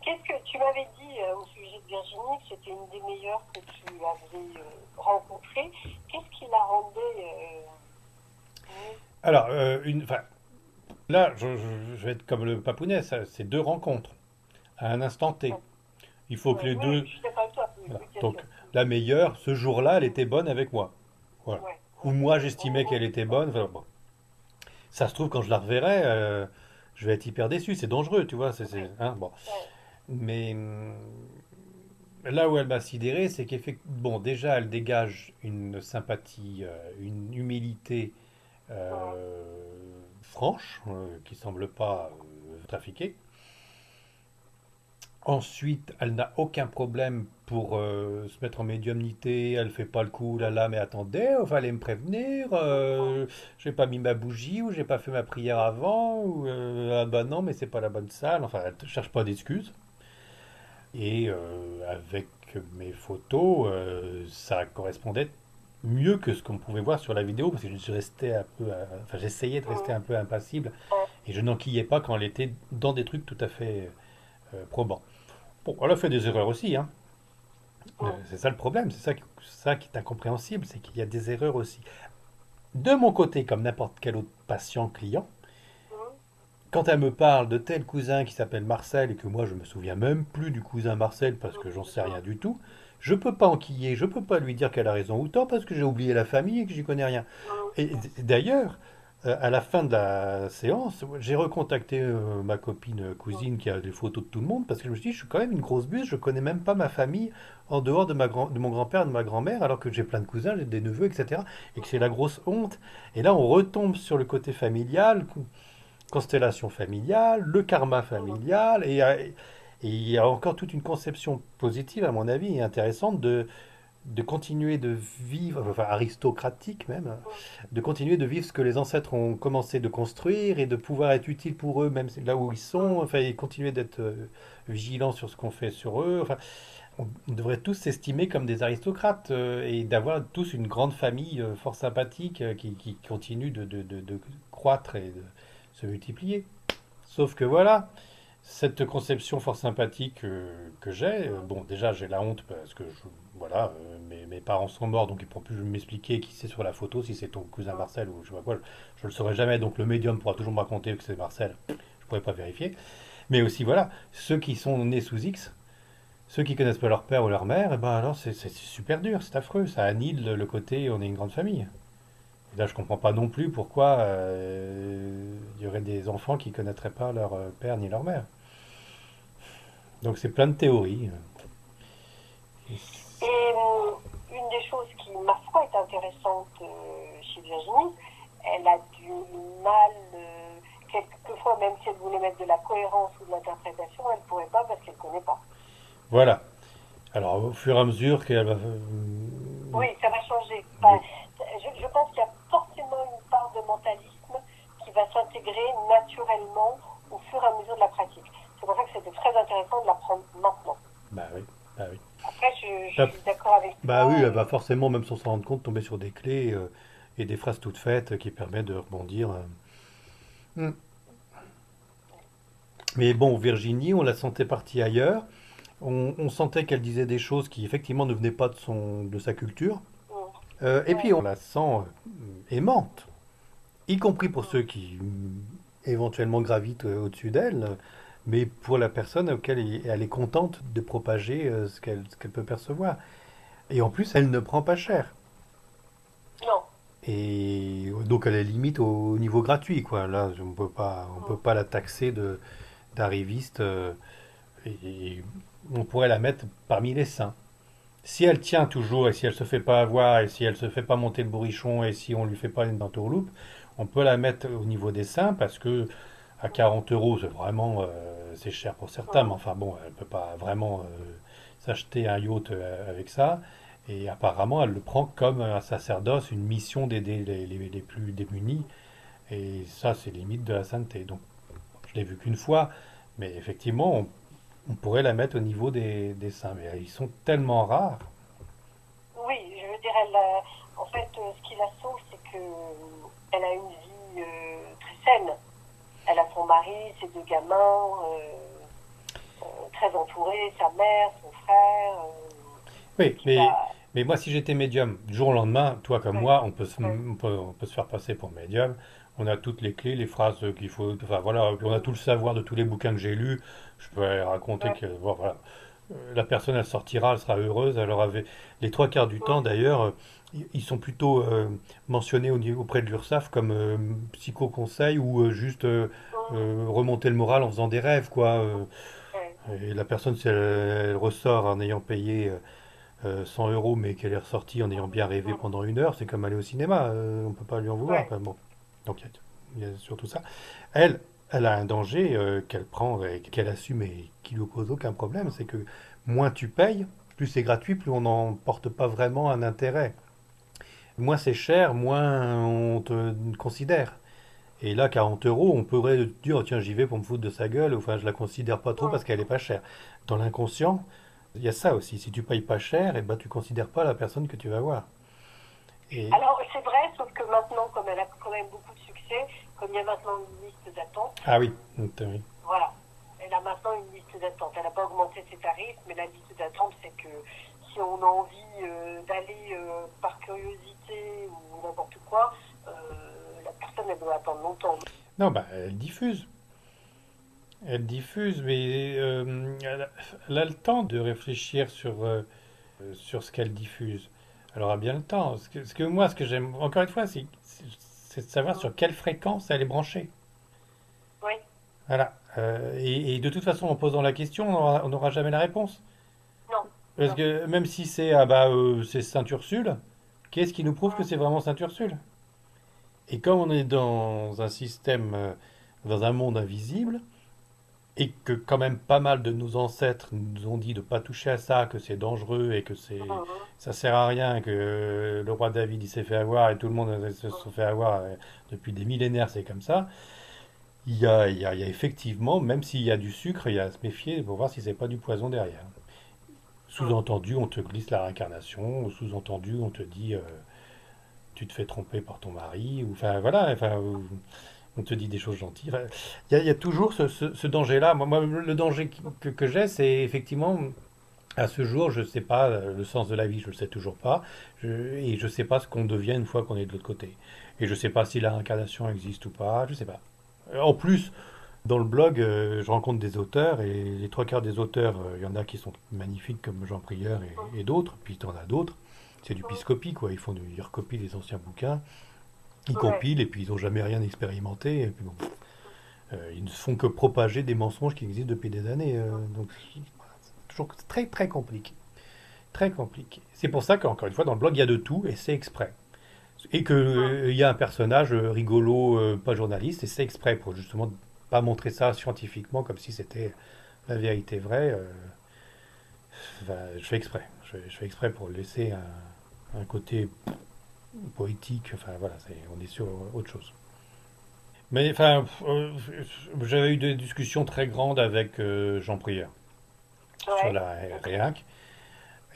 Qu'est-ce que tu m'avais dit au sujet de Virginie, que c'était une des meilleures que tu avais rencontrées. Qu'est-ce qui la rendait mieux? alors enfin, là, je vais être comme le papounet, c'est deux rencontres à un instant T. Ouais, Il faut que ouais, les oui, deux. je suis d'accord avec toi, oui, Voilà. oui, bien sûr. Donc la meilleure, ce jour-là, elle était bonne avec moi. Voilà. Ouais, Ou ouais. moi, Oh, j'estimais qu'elle oh, était bonne. Enfin, bon. Ça se trouve, quand je la reverrai, je vais être hyper déçu. C'est dangereux, tu vois. ouais, Hein, bon. ouais. Mais là où elle m'a sidéré, c'est qu'effectivement, bon, déjà, elle dégage une sympathie, une humilité Mhm. franche, qui semble pas trafiquer. Ensuite, elle n'a aucun problème pour se mettre en médiumnité. Elle fait pas le coup, là là, mais attendez, il fallait me prévenir. Mhm. J'ai pas mis ma bougie ou j'ai pas fait ma prière avant. Ou ah bah non, mais c'est pas la bonne salle. Enfin, elle ne cherche pas d'excuses. Et avec mes photos, ça correspondait mieux que ce qu'on pouvait voir sur la vidéo parce que je restais un peu, enfin, j'essayais de rester Mhm. un peu impassible Ouais. et je n'enquillais pas quand elle était dans des trucs tout à fait probants. Bon, elle a fait des erreurs aussi, hein. Mhm. C'est ça le problème, ça qui est incompréhensible, c'est qu'il y a des erreurs aussi. De mon côté, comme n'importe quel autre patient client, Mhm. quand elle me parle de tel cousin qui s'appelle Marcel et que moi je me souviens même plus du cousin Marcel parce que j'en sais rien du tout, je peux pas enquiller, je peux pas lui dire qu'elle a raison ou tort parce que j'ai oublié la famille et que j'y connais rien. Mhm. Et d'ailleurs, à la fin de la séance, j'ai recontacté ma copine Mhm. cousine qui a les photos de tout le monde parce que je me suis dit, je suis quand même une grosse buse, je connais même pas ma famille en dehors de mon grand-père et de ma grand-mère, alors que j'ai plein de cousins, j'ai des neveux, etc. Et que c'est la grosse honte. Et là, on retombe sur le côté familial. constellation familiale, le karma familial, et il y a encore toute une conception positive, à mon avis, et intéressante de continuer de vivre, enfin aristocratique même, de continuer de vivre ce que les ancêtres ont commencé de construire et de pouvoir être utile pour eux, même là où ils sont, enfin, et continuer d'être vigilants sur ce qu'on fait sur eux. Enfin, on devrait tous s'estimer comme des aristocrates et d'avoir tous une grande famille fort sympathique qui continue de croître et de se multiplier. Sauf que voilà, cette conception fort sympathique que j'ai, bon, déjà j'ai la honte parce que voilà, mes parents sont morts, donc ils ne pourront plus m'expliquer qui c'est sur la photo, si c'est ton cousin Marcel ou je sais pas quoi, je le saurai jamais, donc le médium pourra toujours me raconter que c'est Marcel, je ne pourrai pas vérifier. Mais aussi, voilà, ceux qui sont nés sous X, ceux qui connaissent pas leur père ou leur mère, et ben alors c'est super dur, c'est affreux, ça annihile le côté on est une grande famille. Et là, je comprends pas non plus pourquoi il y aurait des enfants qui connaîtraient pas leur père ni leur mère. Donc c'est plein de théories. Et Et une des choses qui, ma foi, est intéressante chez Virginie, elle a du mal, quelquefois, même si elle voulait mettre de la cohérence ou de l'interprétation, elle ne pourrait pas parce qu'elle ne connaît pas. voilà. Alors au fur et à mesure qu'elle va... Oui, ça va changer. Enfin, oui. je pense qu'il y a forcément une part de mentalisme qui va s'intégrer naturellement au fur et à mesure de la pratique. C'est pour ça que c'était très intéressant de l'apprendre maintenant. Bah oui, bah oui. Après, je Bah, suis d'accord avec bah oui, toi. elle va forcément, même sans s'en rendre compte, tomber sur des clés et des phrases toutes faites qui permettent de rebondir. Hmm. Mais bon, Virginie, on la sentait partie ailleurs. On sentait qu'elle disait des choses qui effectivement ne venaient pas de sa culture. Et puis Ouais. on la sent aimante, y compris pour ceux qui éventuellement gravitent au-dessus d'elle, mais pour la personne auquel elle est contente de propager ce qu'elle peut percevoir. Et en plus, elle ne prend pas cher. Non. Et donc elle est limite au niveau gratuit, quoi. Là, on peut pas la taxer d'arriviste et on pourrait la mettre parmi les saints. Si elle tient toujours et si elle se fait pas avoir et si elle se fait pas monter le bourrichon et si on lui fait pas une entourloupe, on peut la mettre au niveau des saints parce que à 40 euros c'est vraiment c'est cher pour certains, mais enfin bon, elle peut pas vraiment s'acheter un yacht avec ça. Et apparemment, elle le prend comme un sacerdoce, une mission d'aider les plus démunis. Et ça, c'est limite de la sainteté. Donc, je l'ai vu qu'une fois, mais effectivement, on pourrait la mettre au niveau des saints. Mais ils sont tellement rares. Oui, je veux dire, en fait, ce qui la sauve, c'est que elle a une vie très saine. Elle a son mari, ses deux gamins, très entourée, sa mère, son frère, Oui, qui va. mais moi, si j'étais médium, du jour au lendemain, toi comme Ouais, moi, ouais, on peut se faire passer pour médium. On a toutes les clés, les phrases qu'il faut. Enfin voilà, puis on a tout le savoir de tous les bouquins que j'ai lus. Je peux raconter ouais, que bon, voilà, la personne, elle sortira, elle sera heureuse. Elle aura les trois quarts du temps, d'ailleurs, ils sont plutôt mentionnés auprès de l'URSSAF comme psycho-conseil ou juste remonter le moral en faisant des rêves, quoi. ouais, Et la personne, si elle ressort en ayant payé 100 euros, mais qu'elle est ressortie en ayant bien rêvé pendant une heure, c'est comme aller au cinéma. On peut pas lui en vouloir. ouais, Enfin, bon, donc il y a surtout ça. Elle, elle a un danger qu'elle prend et qu'elle assume et qui lui cause aucun problème, c'est que moins tu payes, plus c'est gratuit, plus on n'en porte pas vraiment un intérêt. Moins c'est cher, moins on te considère. Et là, 40 euros, on pourrait dire, oh, tiens, j'y vais pour me foutre de sa gueule, enfin, je la considère pas trop parce qu'elle est pas chère. Dans l'inconscient, il y a ça aussi. Si tu payes pas cher, et ben, tu considères pas la personne que tu vas voir. Et, alors, c'est vrai, sauf que maintenant, comme elle a quand même beaucoup de succès, comme il y a maintenant une liste d'attente, ah oui, oui. voilà. Elle a maintenant une liste d'attente. Elle n'a pas augmenté ses tarifs, mais la liste d'attente, c'est que si on a envie d'aller par curiosité ou n'importe quoi, la personne, elle doit attendre longtemps. Non, bah, elle diffuse. Elle diffuse, mais elle a le temps de réfléchir sur ce qu'elle diffuse. Elle aura bien le temps. Moi, ce que j'aime, encore une fois, c'est de savoir sur quelle fréquence elle est branchée. Oui, Voilà. Et de toute façon, en posant la question, on n'aura jamais la réponse. non, Parce non. que même si c'est ah bah c'est Saint Ursule, qu'est-ce qui nous prouve que Hum, c'est vraiment Saint Ursule? Et comme on est dans un système dans un monde invisible, et que quand même pas mal de nos ancêtres nous ont dit de pas toucher à ça, que c'est dangereux et que Mhm. ça sert à rien, que le roi David il s'est fait avoir et tout le monde se fait avoir depuis des millénaires, c'est comme ça. Il y a effectivement, même s'il y a du sucre, il y a à se méfier pour voir si c'est pas du poison derrière. Mhm. Sous-entendu, on te glisse la réincarnation, ou sous-entendu, on te dit tu te fais tromper par ton mari, ou enfin voilà, enfin, on te dit des choses gentilles. Enfin, il y a toujours ce danger-là. Le danger que j'ai, c'est effectivement, à ce jour, je ne sais pas le sens de la vie, je ne le sais toujours pas, et je ne sais pas ce qu'on devient une fois qu'on est de l'autre côté. Et je ne sais pas si la réincarnation existe ou pas, je ne sais pas. En plus, dans le blog, je rencontre des auteurs, et les trois quarts des auteurs, il y en a qui sont magnifiques comme Jean Prieur et d'autres, puis tu en as d'autres. C'est du Mhm. piscopie, quoi. Ils recopient les anciens bouquins, ils Ouais. compilent, et puis ils n'ont jamais rien expérimenté. Et puis bon, ils ne font que propager des mensonges qui existent depuis des années. Donc c'est toujours très très compliqué. Très compliqué. C'est pour ça qu'encore une fois, dans le blog, il y a de tout, et c'est exprès. Et qu'il Mhm. y a un personnage rigolo, pas journaliste, et c'est exprès pour justement pas montrer ça scientifiquement comme si c'était la vérité vraie. Enfin, je fais exprès. Je fais exprès pour laisser un côté poétique. Enfin voilà, on est sur autre chose. Mais enfin, j'avais eu des discussions très grandes avec Jean Prieur sur Ouais. la Ok. réac.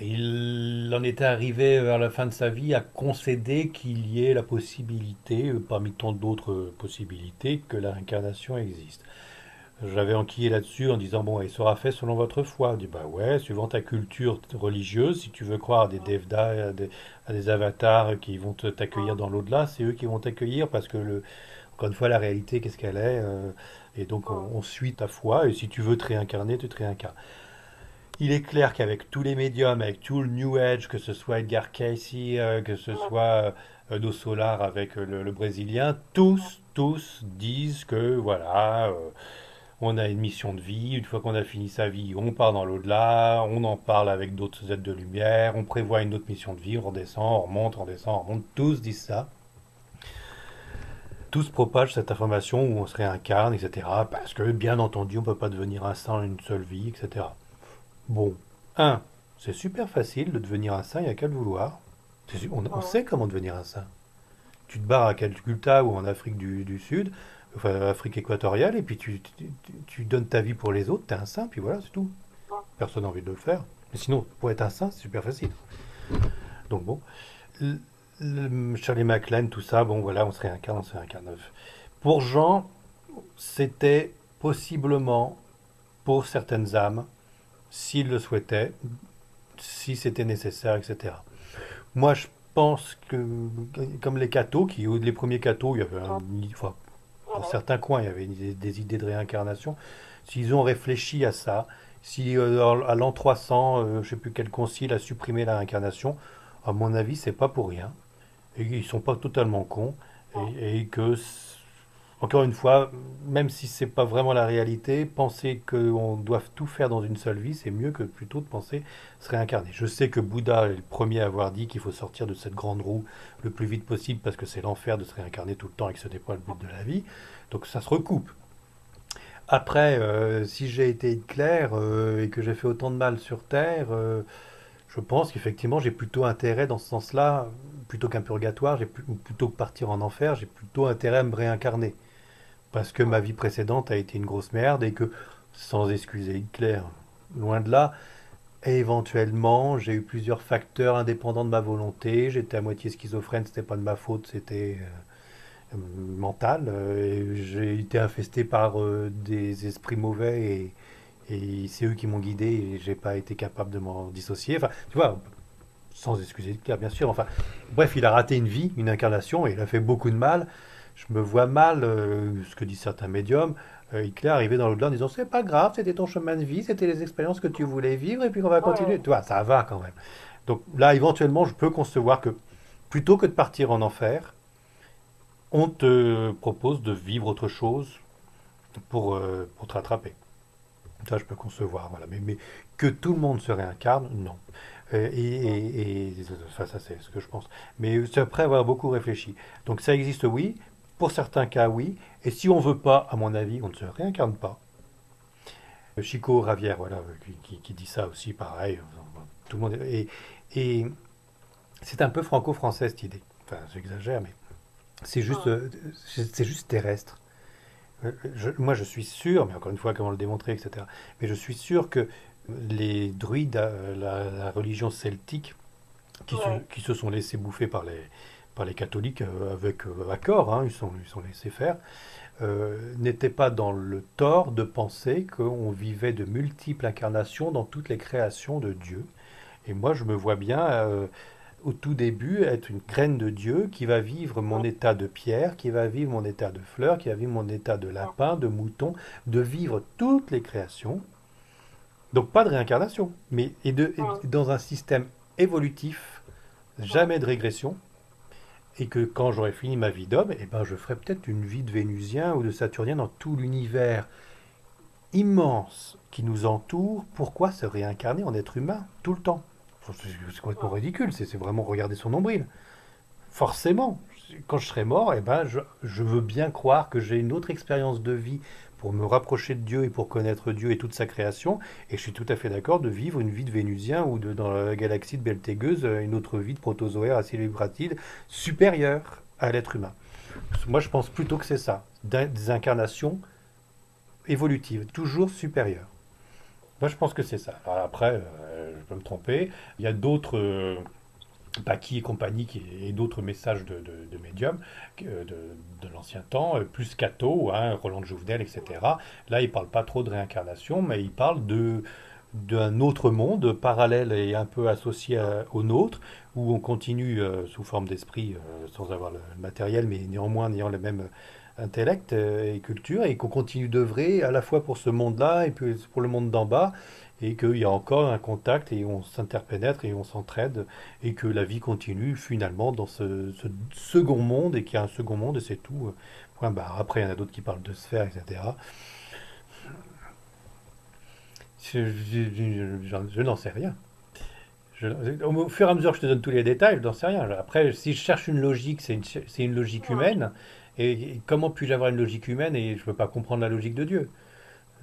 Et il en était arrivé vers la fin de sa vie à concéder qu'il y ait la possibilité, parmi tant d'autres possibilités, que la réincarnation existe. J'avais enquillé là-dessus en disant, bon, il sera fait selon votre foi. Il dit, bah ouais, suivant ta culture religieuse, si tu veux croire à des Mhm. devdas, à des avatars qui vont t'accueillir Mhm. dans l'au-delà, c'est eux qui vont t'accueillir parce que, encore une fois, la réalité, qu'est-ce qu'elle est et donc, Mhm. on suit ta foi, et si tu veux te réincarner, tu te réincarnes. Il est clair qu'avec tous les médiums, avec tout le New Age, que ce soit Edgar Cayce, que ce Mhm. soit Dos Solar avec le Brésilien, Mhm. tous disent que voilà, on a une mission de vie, une fois qu'on a fini sa vie, on part dans l'au-delà, on en parle avec d'autres êtres de lumière, on prévoit une autre mission de vie, on redescend, on redescend, on remonte, tous disent ça. Tous propagent cette information où on se réincarne, etc. Parce que, bien entendu, on ne peut pas devenir un saint en une seule vie, etc. Bon, un, c'est super facile de devenir un saint, il n'y a qu'à le vouloir. On Mhm. sait comment devenir un saint. Tu te barres à Calcutta ou en Afrique du Sud, enfin Afrique équatoriale, et puis tu donnes ta vie pour les autres, t'es un saint, puis voilà, c'est tout. Mhm. Personne n'a envie de le faire. Mais sinon, pour être un saint, c'est super facile. Donc bon, Charlie MacLaine, tout ça, bon voilà, on se réincarne, on se réincarne. Pour Jean, c'était possiblement, pour certaines âmes, s'ils le souhaitaient, si c'était nécessaire, etc. Moi, je pense que, comme les cathos, les premiers cathos, il y avait Mhm. enfin, dans Ouais. certains coins, il y avait des idées de réincarnation. S'ils ont réfléchi à ça, si à l'an 300, je ne sais plus quel concile a supprimé la réincarnation, à mon avis, c'est pas pour rien. Et ils sont pas totalement cons. Mhm. Et que, encore une fois, même si c'est pas vraiment la réalité, penser qu'on doit tout faire dans une seule vie, c'est mieux que plutôt de penser se réincarner. Je sais que Bouddha est le premier à avoir dit qu'il faut sortir de cette grande roue le plus vite possible parce que c'est l'enfer de se réincarner tout le temps et que ce n'est pas le but de la vie. Donc ça se recoupe. Après, si j'ai été clair et que j'ai fait autant de mal sur Terre, je pense qu'effectivement j'ai plutôt intérêt dans ce sens-là, plutôt qu'un purgatoire, ou plutôt que partir en enfer, j'ai plutôt intérêt à me réincarner parce que ma Mhm. vie précédente a été une grosse merde et que, sans excuser Hitler, loin de là, éventuellement, j'ai eu plusieurs facteurs indépendants de ma volonté. J'étais à moitié schizophrène, c'était pas de ma faute, c'était mental. Et j'ai été infesté par des esprits mauvais et c'est eux qui m'ont guidé et j'ai pas été capable de m'en dissocier. Enfin, tu vois, sans excuser Hitler, bien sûr. Enfin, bref, il a raté une vie, une incarnation, et il a fait beaucoup de mal. Je me vois mal, ce que disent certains médiums, Hitler arrivé dans l'au-delà en disant c'est pas grave, c'était ton chemin de vie, c'était les expériences que tu voulais vivre, et puis on va continuer. Ouais. Tu vois, ça va quand même. Donc là, éventuellement, je peux concevoir que plutôt que de partir en enfer, on te propose de vivre autre chose pour te rattraper. Ça, je peux concevoir, voilà. Mais que tout le monde se réincarne, non. Mhm. Enfin, ça, c'est ce que je pense. Mais c'est après avoir beaucoup réfléchi. Donc ça existe, oui. Pour certains cas, oui. Et si on veut pas, à mon avis, on ne se réincarne pas. Chico Ravière, voilà, qui dit ça aussi, pareil. Tout le monde et c'est un peu franco-français cette idée. Enfin, j'exagère, mais c'est juste, Mm. c'est juste terrestre. Moi, je suis sûr, mais encore une fois, comment le démontrer, etc. Mais je suis sûr que les druides, la religion celtique, Ouais. qui se sont laissés bouffer par les catholiques avec accord, hein, ils sont laissés faire, n'étaient pas dans le tort de penser qu'on vivait de multiples incarnations dans toutes les créations de Dieu. Et moi, je me vois bien, au tout début, être une graine de Dieu qui va vivre mon Mm. état de pierre, qui va vivre mon état de fleur, qui va vivre mon état de Mm. lapin, de mouton, de vivre toutes les créations. Donc pas de réincarnation, mais Mm. dans un système évolutif, Mm. jamais de régression, et que quand j'aurai fini ma vie d'homme, eh ben, je ferai peut-être une vie de Vénusien ou de Saturnien dans tout l'univers immense qui nous entoure. Pourquoi se réincarner en être humain tout le temps? C'est complètement Mm. ridicule, c'est vraiment regarder son nombril. Forcément, quand je serai mort, eh ben, je veux bien croire que j'ai une autre expérience de vie pour me rapprocher de Dieu et pour connaître Dieu et toute sa création. Et je suis tout à fait d'accord de vivre une vie de Vénusien ou dans la galaxie de Beltégeuse, une autre vie de protozoaire à célébratide supérieure à l'être humain. Moi, je pense plutôt que c'est ça, des incarnations évolutives, toujours supérieures. Moi, je pense que c'est ça. Alors après, je peux me tromper. Il y a d'autres Paki et compagnie et d'autres messages de médiums de l'ancien temps, plus Cato, hein, Roland de Jouvenel, etc. Là, il ne parle pas trop de réincarnation, mais il parle d'un autre monde parallèle et un peu associé au nôtre, où on continue sous forme d'esprit, sans avoir le matériel, mais néanmoins en ayant le même intellect et culture, et qu'on continue d'œuvrer à la fois pour ce monde-là et puis pour le monde d'en bas, et qu'il y a encore un contact et on s'interpénètre et on s'entraide, et que la vie continue finalement dans ce second monde, et qu'il y a un second monde et c'est tout. Point barre. Après, il y en a d'autres qui parlent de sphères, etc. Je n'en sais rien. Au fur et à mesure que je te donne tous les détails, je n'en sais rien. Après, si je cherche une logique, c'est une logique Mm. humaine. Et comment puis-je avoir une logique humaine et je ne peux pas comprendre la logique de Dieu?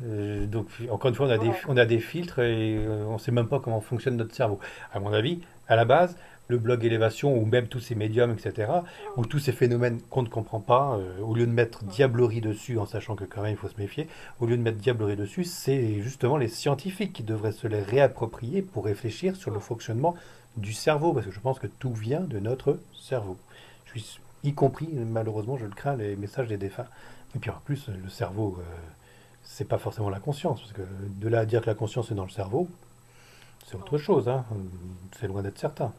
Donc, encore une fois, Ouais. on a des filtres et on ne sait même pas comment fonctionne notre cerveau. À mon avis, à la base, le blog élévation ou même tous ces médiums, etc., Mm. ou tous ces phénomènes qu'on ne comprend pas, au lieu de mettre Mm. diablerie dessus, en sachant que quand même il faut se méfier, au lieu de mettre diablerie dessus, c'est justement les scientifiques qui devraient se les réapproprier pour réfléchir sur le Mm. fonctionnement du cerveau, parce que je pense que tout vient de notre cerveau. Je suis y compris, malheureusement, je le crains, les messages des défunts. Et puis en plus, le cerveau, c'est pas forcément la conscience, parce que de là à dire que la conscience est dans le cerveau, c'est autre Mm. chose, hein. C'est loin d'être certain.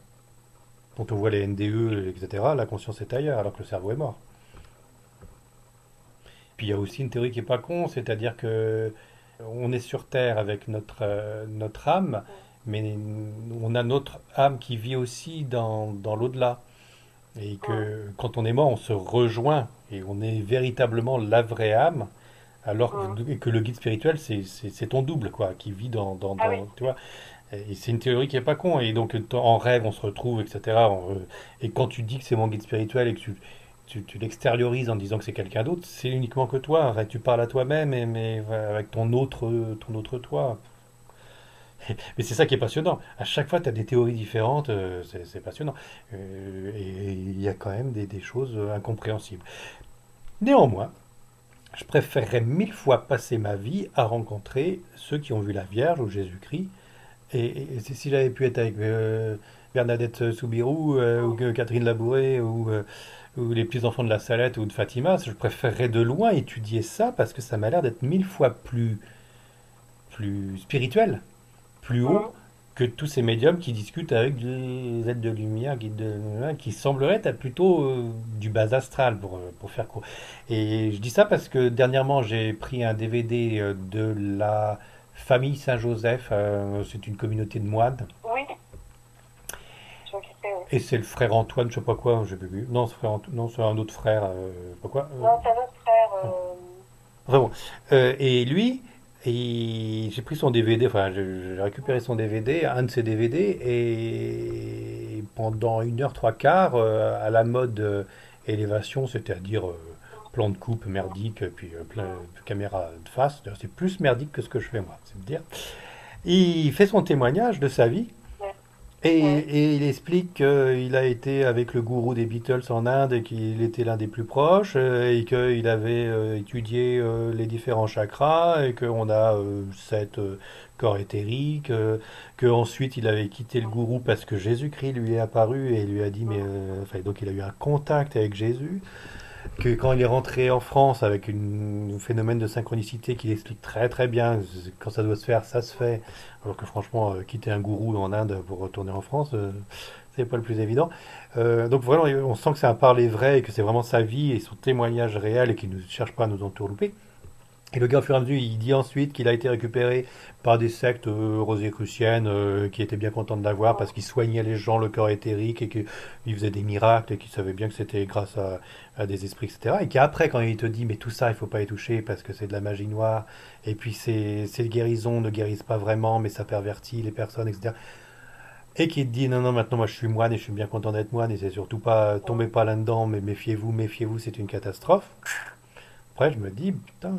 Quand on voit les NDE, etc., la conscience est ailleurs, alors que le cerveau est mort. Puis il y a aussi une théorie qui est pas con, c'est-à-dire que on est sur Terre avec notre âme, Mm. mais on a notre âme qui vit aussi dans l'au-delà. Et Mm. que quand on est mort, on se rejoint et on est véritablement la vraie âme. Mm. Et que le guide spirituel, c'est ton double, quoi, qui vit Ah oui. tu vois. Et c'est une théorie qui est pas con. Et donc, en rêve, on se retrouve, etc. Et quand tu dis que c'est mon guide spirituel et que tu l'extériorises en disant que c'est quelqu'un d'autre, c'est uniquement que toi. En tu parles à toi-même, mais avec ton autre toi. Mais c'est ça qui est passionnant. À chaque fois, tu as des théories différentes, c'est passionnant. Et il y a quand même des choses incompréhensibles. Néanmoins, je préférerais mille fois passer ma vie à rencontrer ceux qui ont vu la Vierge ou Jésus-Christ. Et si j'avais pu être avec Bernadette Soubirous ou Mm. que Catherine Labouré ou les petits-enfants de la Salette ou de Fatima, je préférerais de loin étudier ça parce que ça m'a l'air d'être mille fois plus spirituel, plus haut Mm. que tous ces médiums qui discutent avec des êtres de lumière, qui sembleraient être plutôt du bas astral pour faire court. Et je dis ça parce que dernièrement j'ai pris un DVD de la famille Saint-Joseph, c'est une communauté de moines, Oui, je vois qui c'est, oui. et c'est le frère Antoine, je sais pas quoi, j'ai pas vu. Non, non, c'est un autre frère, je sais pas quoi. Non, c'est un autre frère. Vraiment. Et lui, j'ai pris son DVD, enfin j'ai récupéré son DVD, un de ses DVD, et pendant une heure, trois quarts, à la mode élévation, c'est-à-dire plan de coupe merdique, puis plein de caméras de face. D'ailleurs, c'est plus merdique que ce que je fais moi, c'est me dire. Il fait son témoignage de sa vie. Ouais. Et, Ouais. et il explique qu'il a été avec le gourou des Beatles en Inde et qu'il était l'un des plus proches et qu'il avait étudié les différents chakras et qu'on a 7 corps éthériques, qu'ensuite il avait quitté le gourou parce que Jésus-Christ lui est apparu et lui a dit, mais enfin, donc il a eu un contact avec Jésus, que quand il est rentré en France avec un phénomène de synchronicité qu'il explique très très bien, quand ça doit se faire, ça se fait, alors que franchement, quitter un gourou en Inde pour retourner en France, c'est pas le plus évident. Donc vraiment, on sent que c'est un parler vrai et que c'est vraiment sa vie et son témoignage réel et qu'il ne cherche pas à nous entourlouper. Et le gars, au fur et à mesure, il dit ensuite qu'il a été récupéré par des sectes rosicruciennes qui étaient bien contents de l'avoir parce qu'il soignait les gens, le corps éthérique, et qu'il faisait des miracles et qu'il savait bien que c'était grâce à des esprits, etc. Et qu'après, quand il te dit, mais tout ça, il faut pas y toucher parce que c'est de la magie noire, et puis ces guérisons ne guérissent pas vraiment, mais ça pervertit les personnes, etc. Et qui te dit, non, non, maintenant, moi, je suis moine et je suis bien content d'être moine, et c'est surtout pas, tombez pas là-dedans, mais méfiez-vous, méfiez-vous, c'est une catastrophe. Après, je me dis, putain,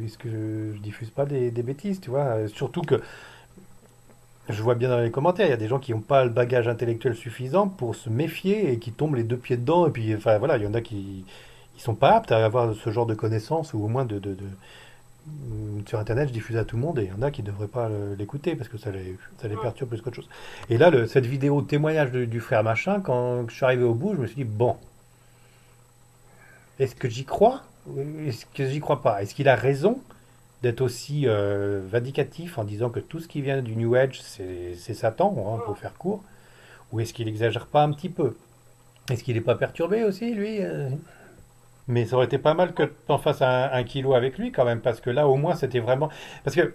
est-ce que je diffuse pas des bêtises, tu vois? Surtout que je vois bien dans les commentaires, il y a des gens qui n'ont pas le bagage intellectuel suffisant pour se méfier et qui tombent les deux pieds dedans. Et puis, enfin, voilà, il y en a qui ils sont pas aptes à avoir ce genre de connaissances ou au moins sur Internet, je diffuse à tout le monde et il y en a qui ne devraient pas l'écouter parce que ça les perturbe plus qu'autre chose. Et là, cette vidéo témoignage du frère machin, quand je suis arrivé au bout, je me suis dit, bon, est-ce que j'y crois? Ou est-ce que j'y crois pas? Est-ce qu'il a raison d'être aussi vindicatif en disant que tout ce qui vient du New Age, c'est Satan, hein, pour faire court? Ou est-ce qu'il exagère pas un petit peu? Est-ce qu'il n'est pas perturbé aussi, lui? Mais ça aurait été pas mal que tu en fasses un kilo avec lui quand même, parce que là, au moins, c'était vraiment... Parce que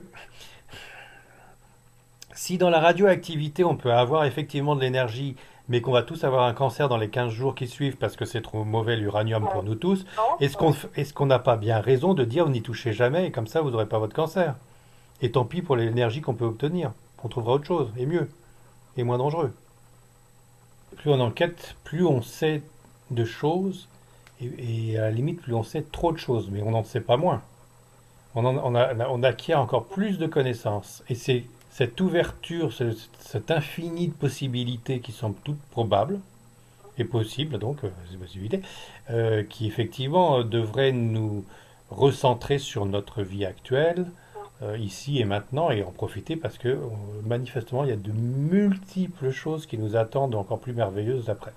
si dans la radioactivité, on peut avoir effectivement de l'énergie, mais qu'on va tous avoir un cancer dans les 15 jours qui suivent parce que c'est trop mauvais l'uranium pour Ouais. nous tous, Non? est-ce qu'on n'a pas bien raison de dire n'y touchez jamais et comme ça vous n'aurez pas votre cancer? Et tant pis pour l'énergie qu'on peut obtenir. On trouvera autre chose, et mieux, et moins dangereux. Plus on enquête, plus on sait de choses, et à la limite, plus on sait trop de choses, mais on n'en sait pas moins. On acquiert encore plus de connaissances. Et c'est cette ouverture, cet infini de possibilités qui semblent toutes probables, et possibles, donc, ces possibilités, qui effectivement devraient nous recentrer sur notre vie actuelle, ici et maintenant, et en profiter parce que manifestement, il y a de multiples choses qui nous attendent encore plus merveilleuses après.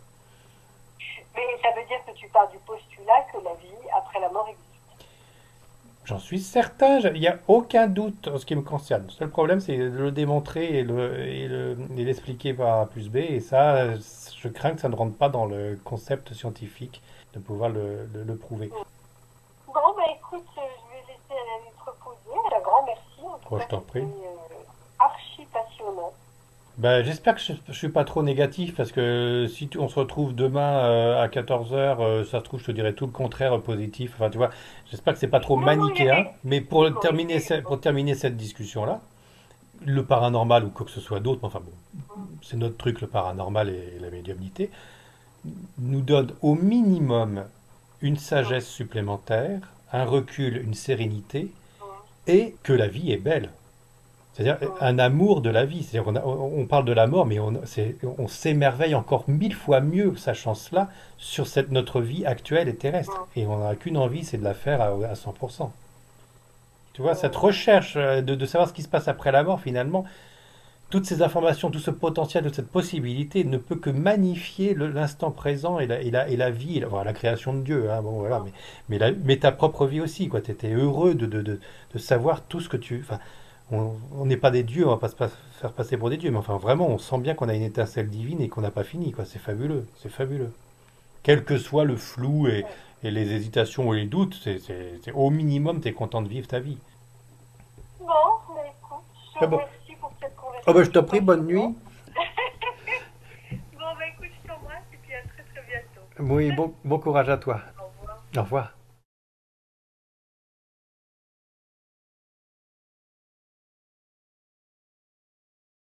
Mais ça veut dire que tu pars du postulat que la vie après la mort existe. J'en suis certain, il n'y a aucun doute en ce qui me concerne. Le seul problème, c'est de le démontrer et l'expliquer par A plus B. Et ça, je crains que ça ne rentre pas dans le concept scientifique de pouvoir le prouver. Bon, bah écoute, je vais laisser Annalise te reposer. Un grand merci. En tout Oh, je cas, t'en c'était prie. archi passionnant. Ben, j'espère que je suis pas trop négatif parce que si on se retrouve demain à 14 heures, ça se trouve, je te dirais tout le contraire positif. Enfin, tu vois, j'espère que c'est pas trop Non, non, il y manichéen. avait. Mais pour Non, il y terminer, avait. pour terminer cette discussion-là, le paranormal ou quoi que ce soit d'autre, enfin bon, c'est notre truc, le paranormal et la médiumnité, nous donne au minimum une sagesse supplémentaire, un recul, une sérénité, et que la vie est belle. C'est-à-dire un amour de la vie. C'est-à-dire on parle de la mort, mais on s'émerveille encore 1000 fois mieux, sachant cela, sur notre vie actuelle et terrestre. Et on n'a qu'une envie, c'est de la faire à 100%. Tu vois, cette recherche de savoir ce qui se passe après la mort, finalement, toutes ces informations, tout ce potentiel, toute cette possibilité ne peut que magnifier l'instant présent et la vie, la création de Dieu, hein, bon, voilà, mais ta propre vie aussi, quoi. Tu étais heureux de savoir tout ce que tu... Enfin, on n'est pas des dieux, on va pas faire passer pour des dieux, mais enfin vraiment, on sent bien qu'on a une étincelle divine et qu'on n'a pas fini, quoi. C'est fabuleux, c'est fabuleux. Quel que soit le flou et les hésitations ou les doutes, au minimum, tu es content de vivre ta vie. Bon, bah écoute, je te Ah bon. remercie pour cette Ah bah, je t'en conversation prie, bonne nuit. passionnante. Bon, bah écoute, je t'embrasse et puis à très très bientôt. Oui, bon courage à toi. Au revoir. Au revoir.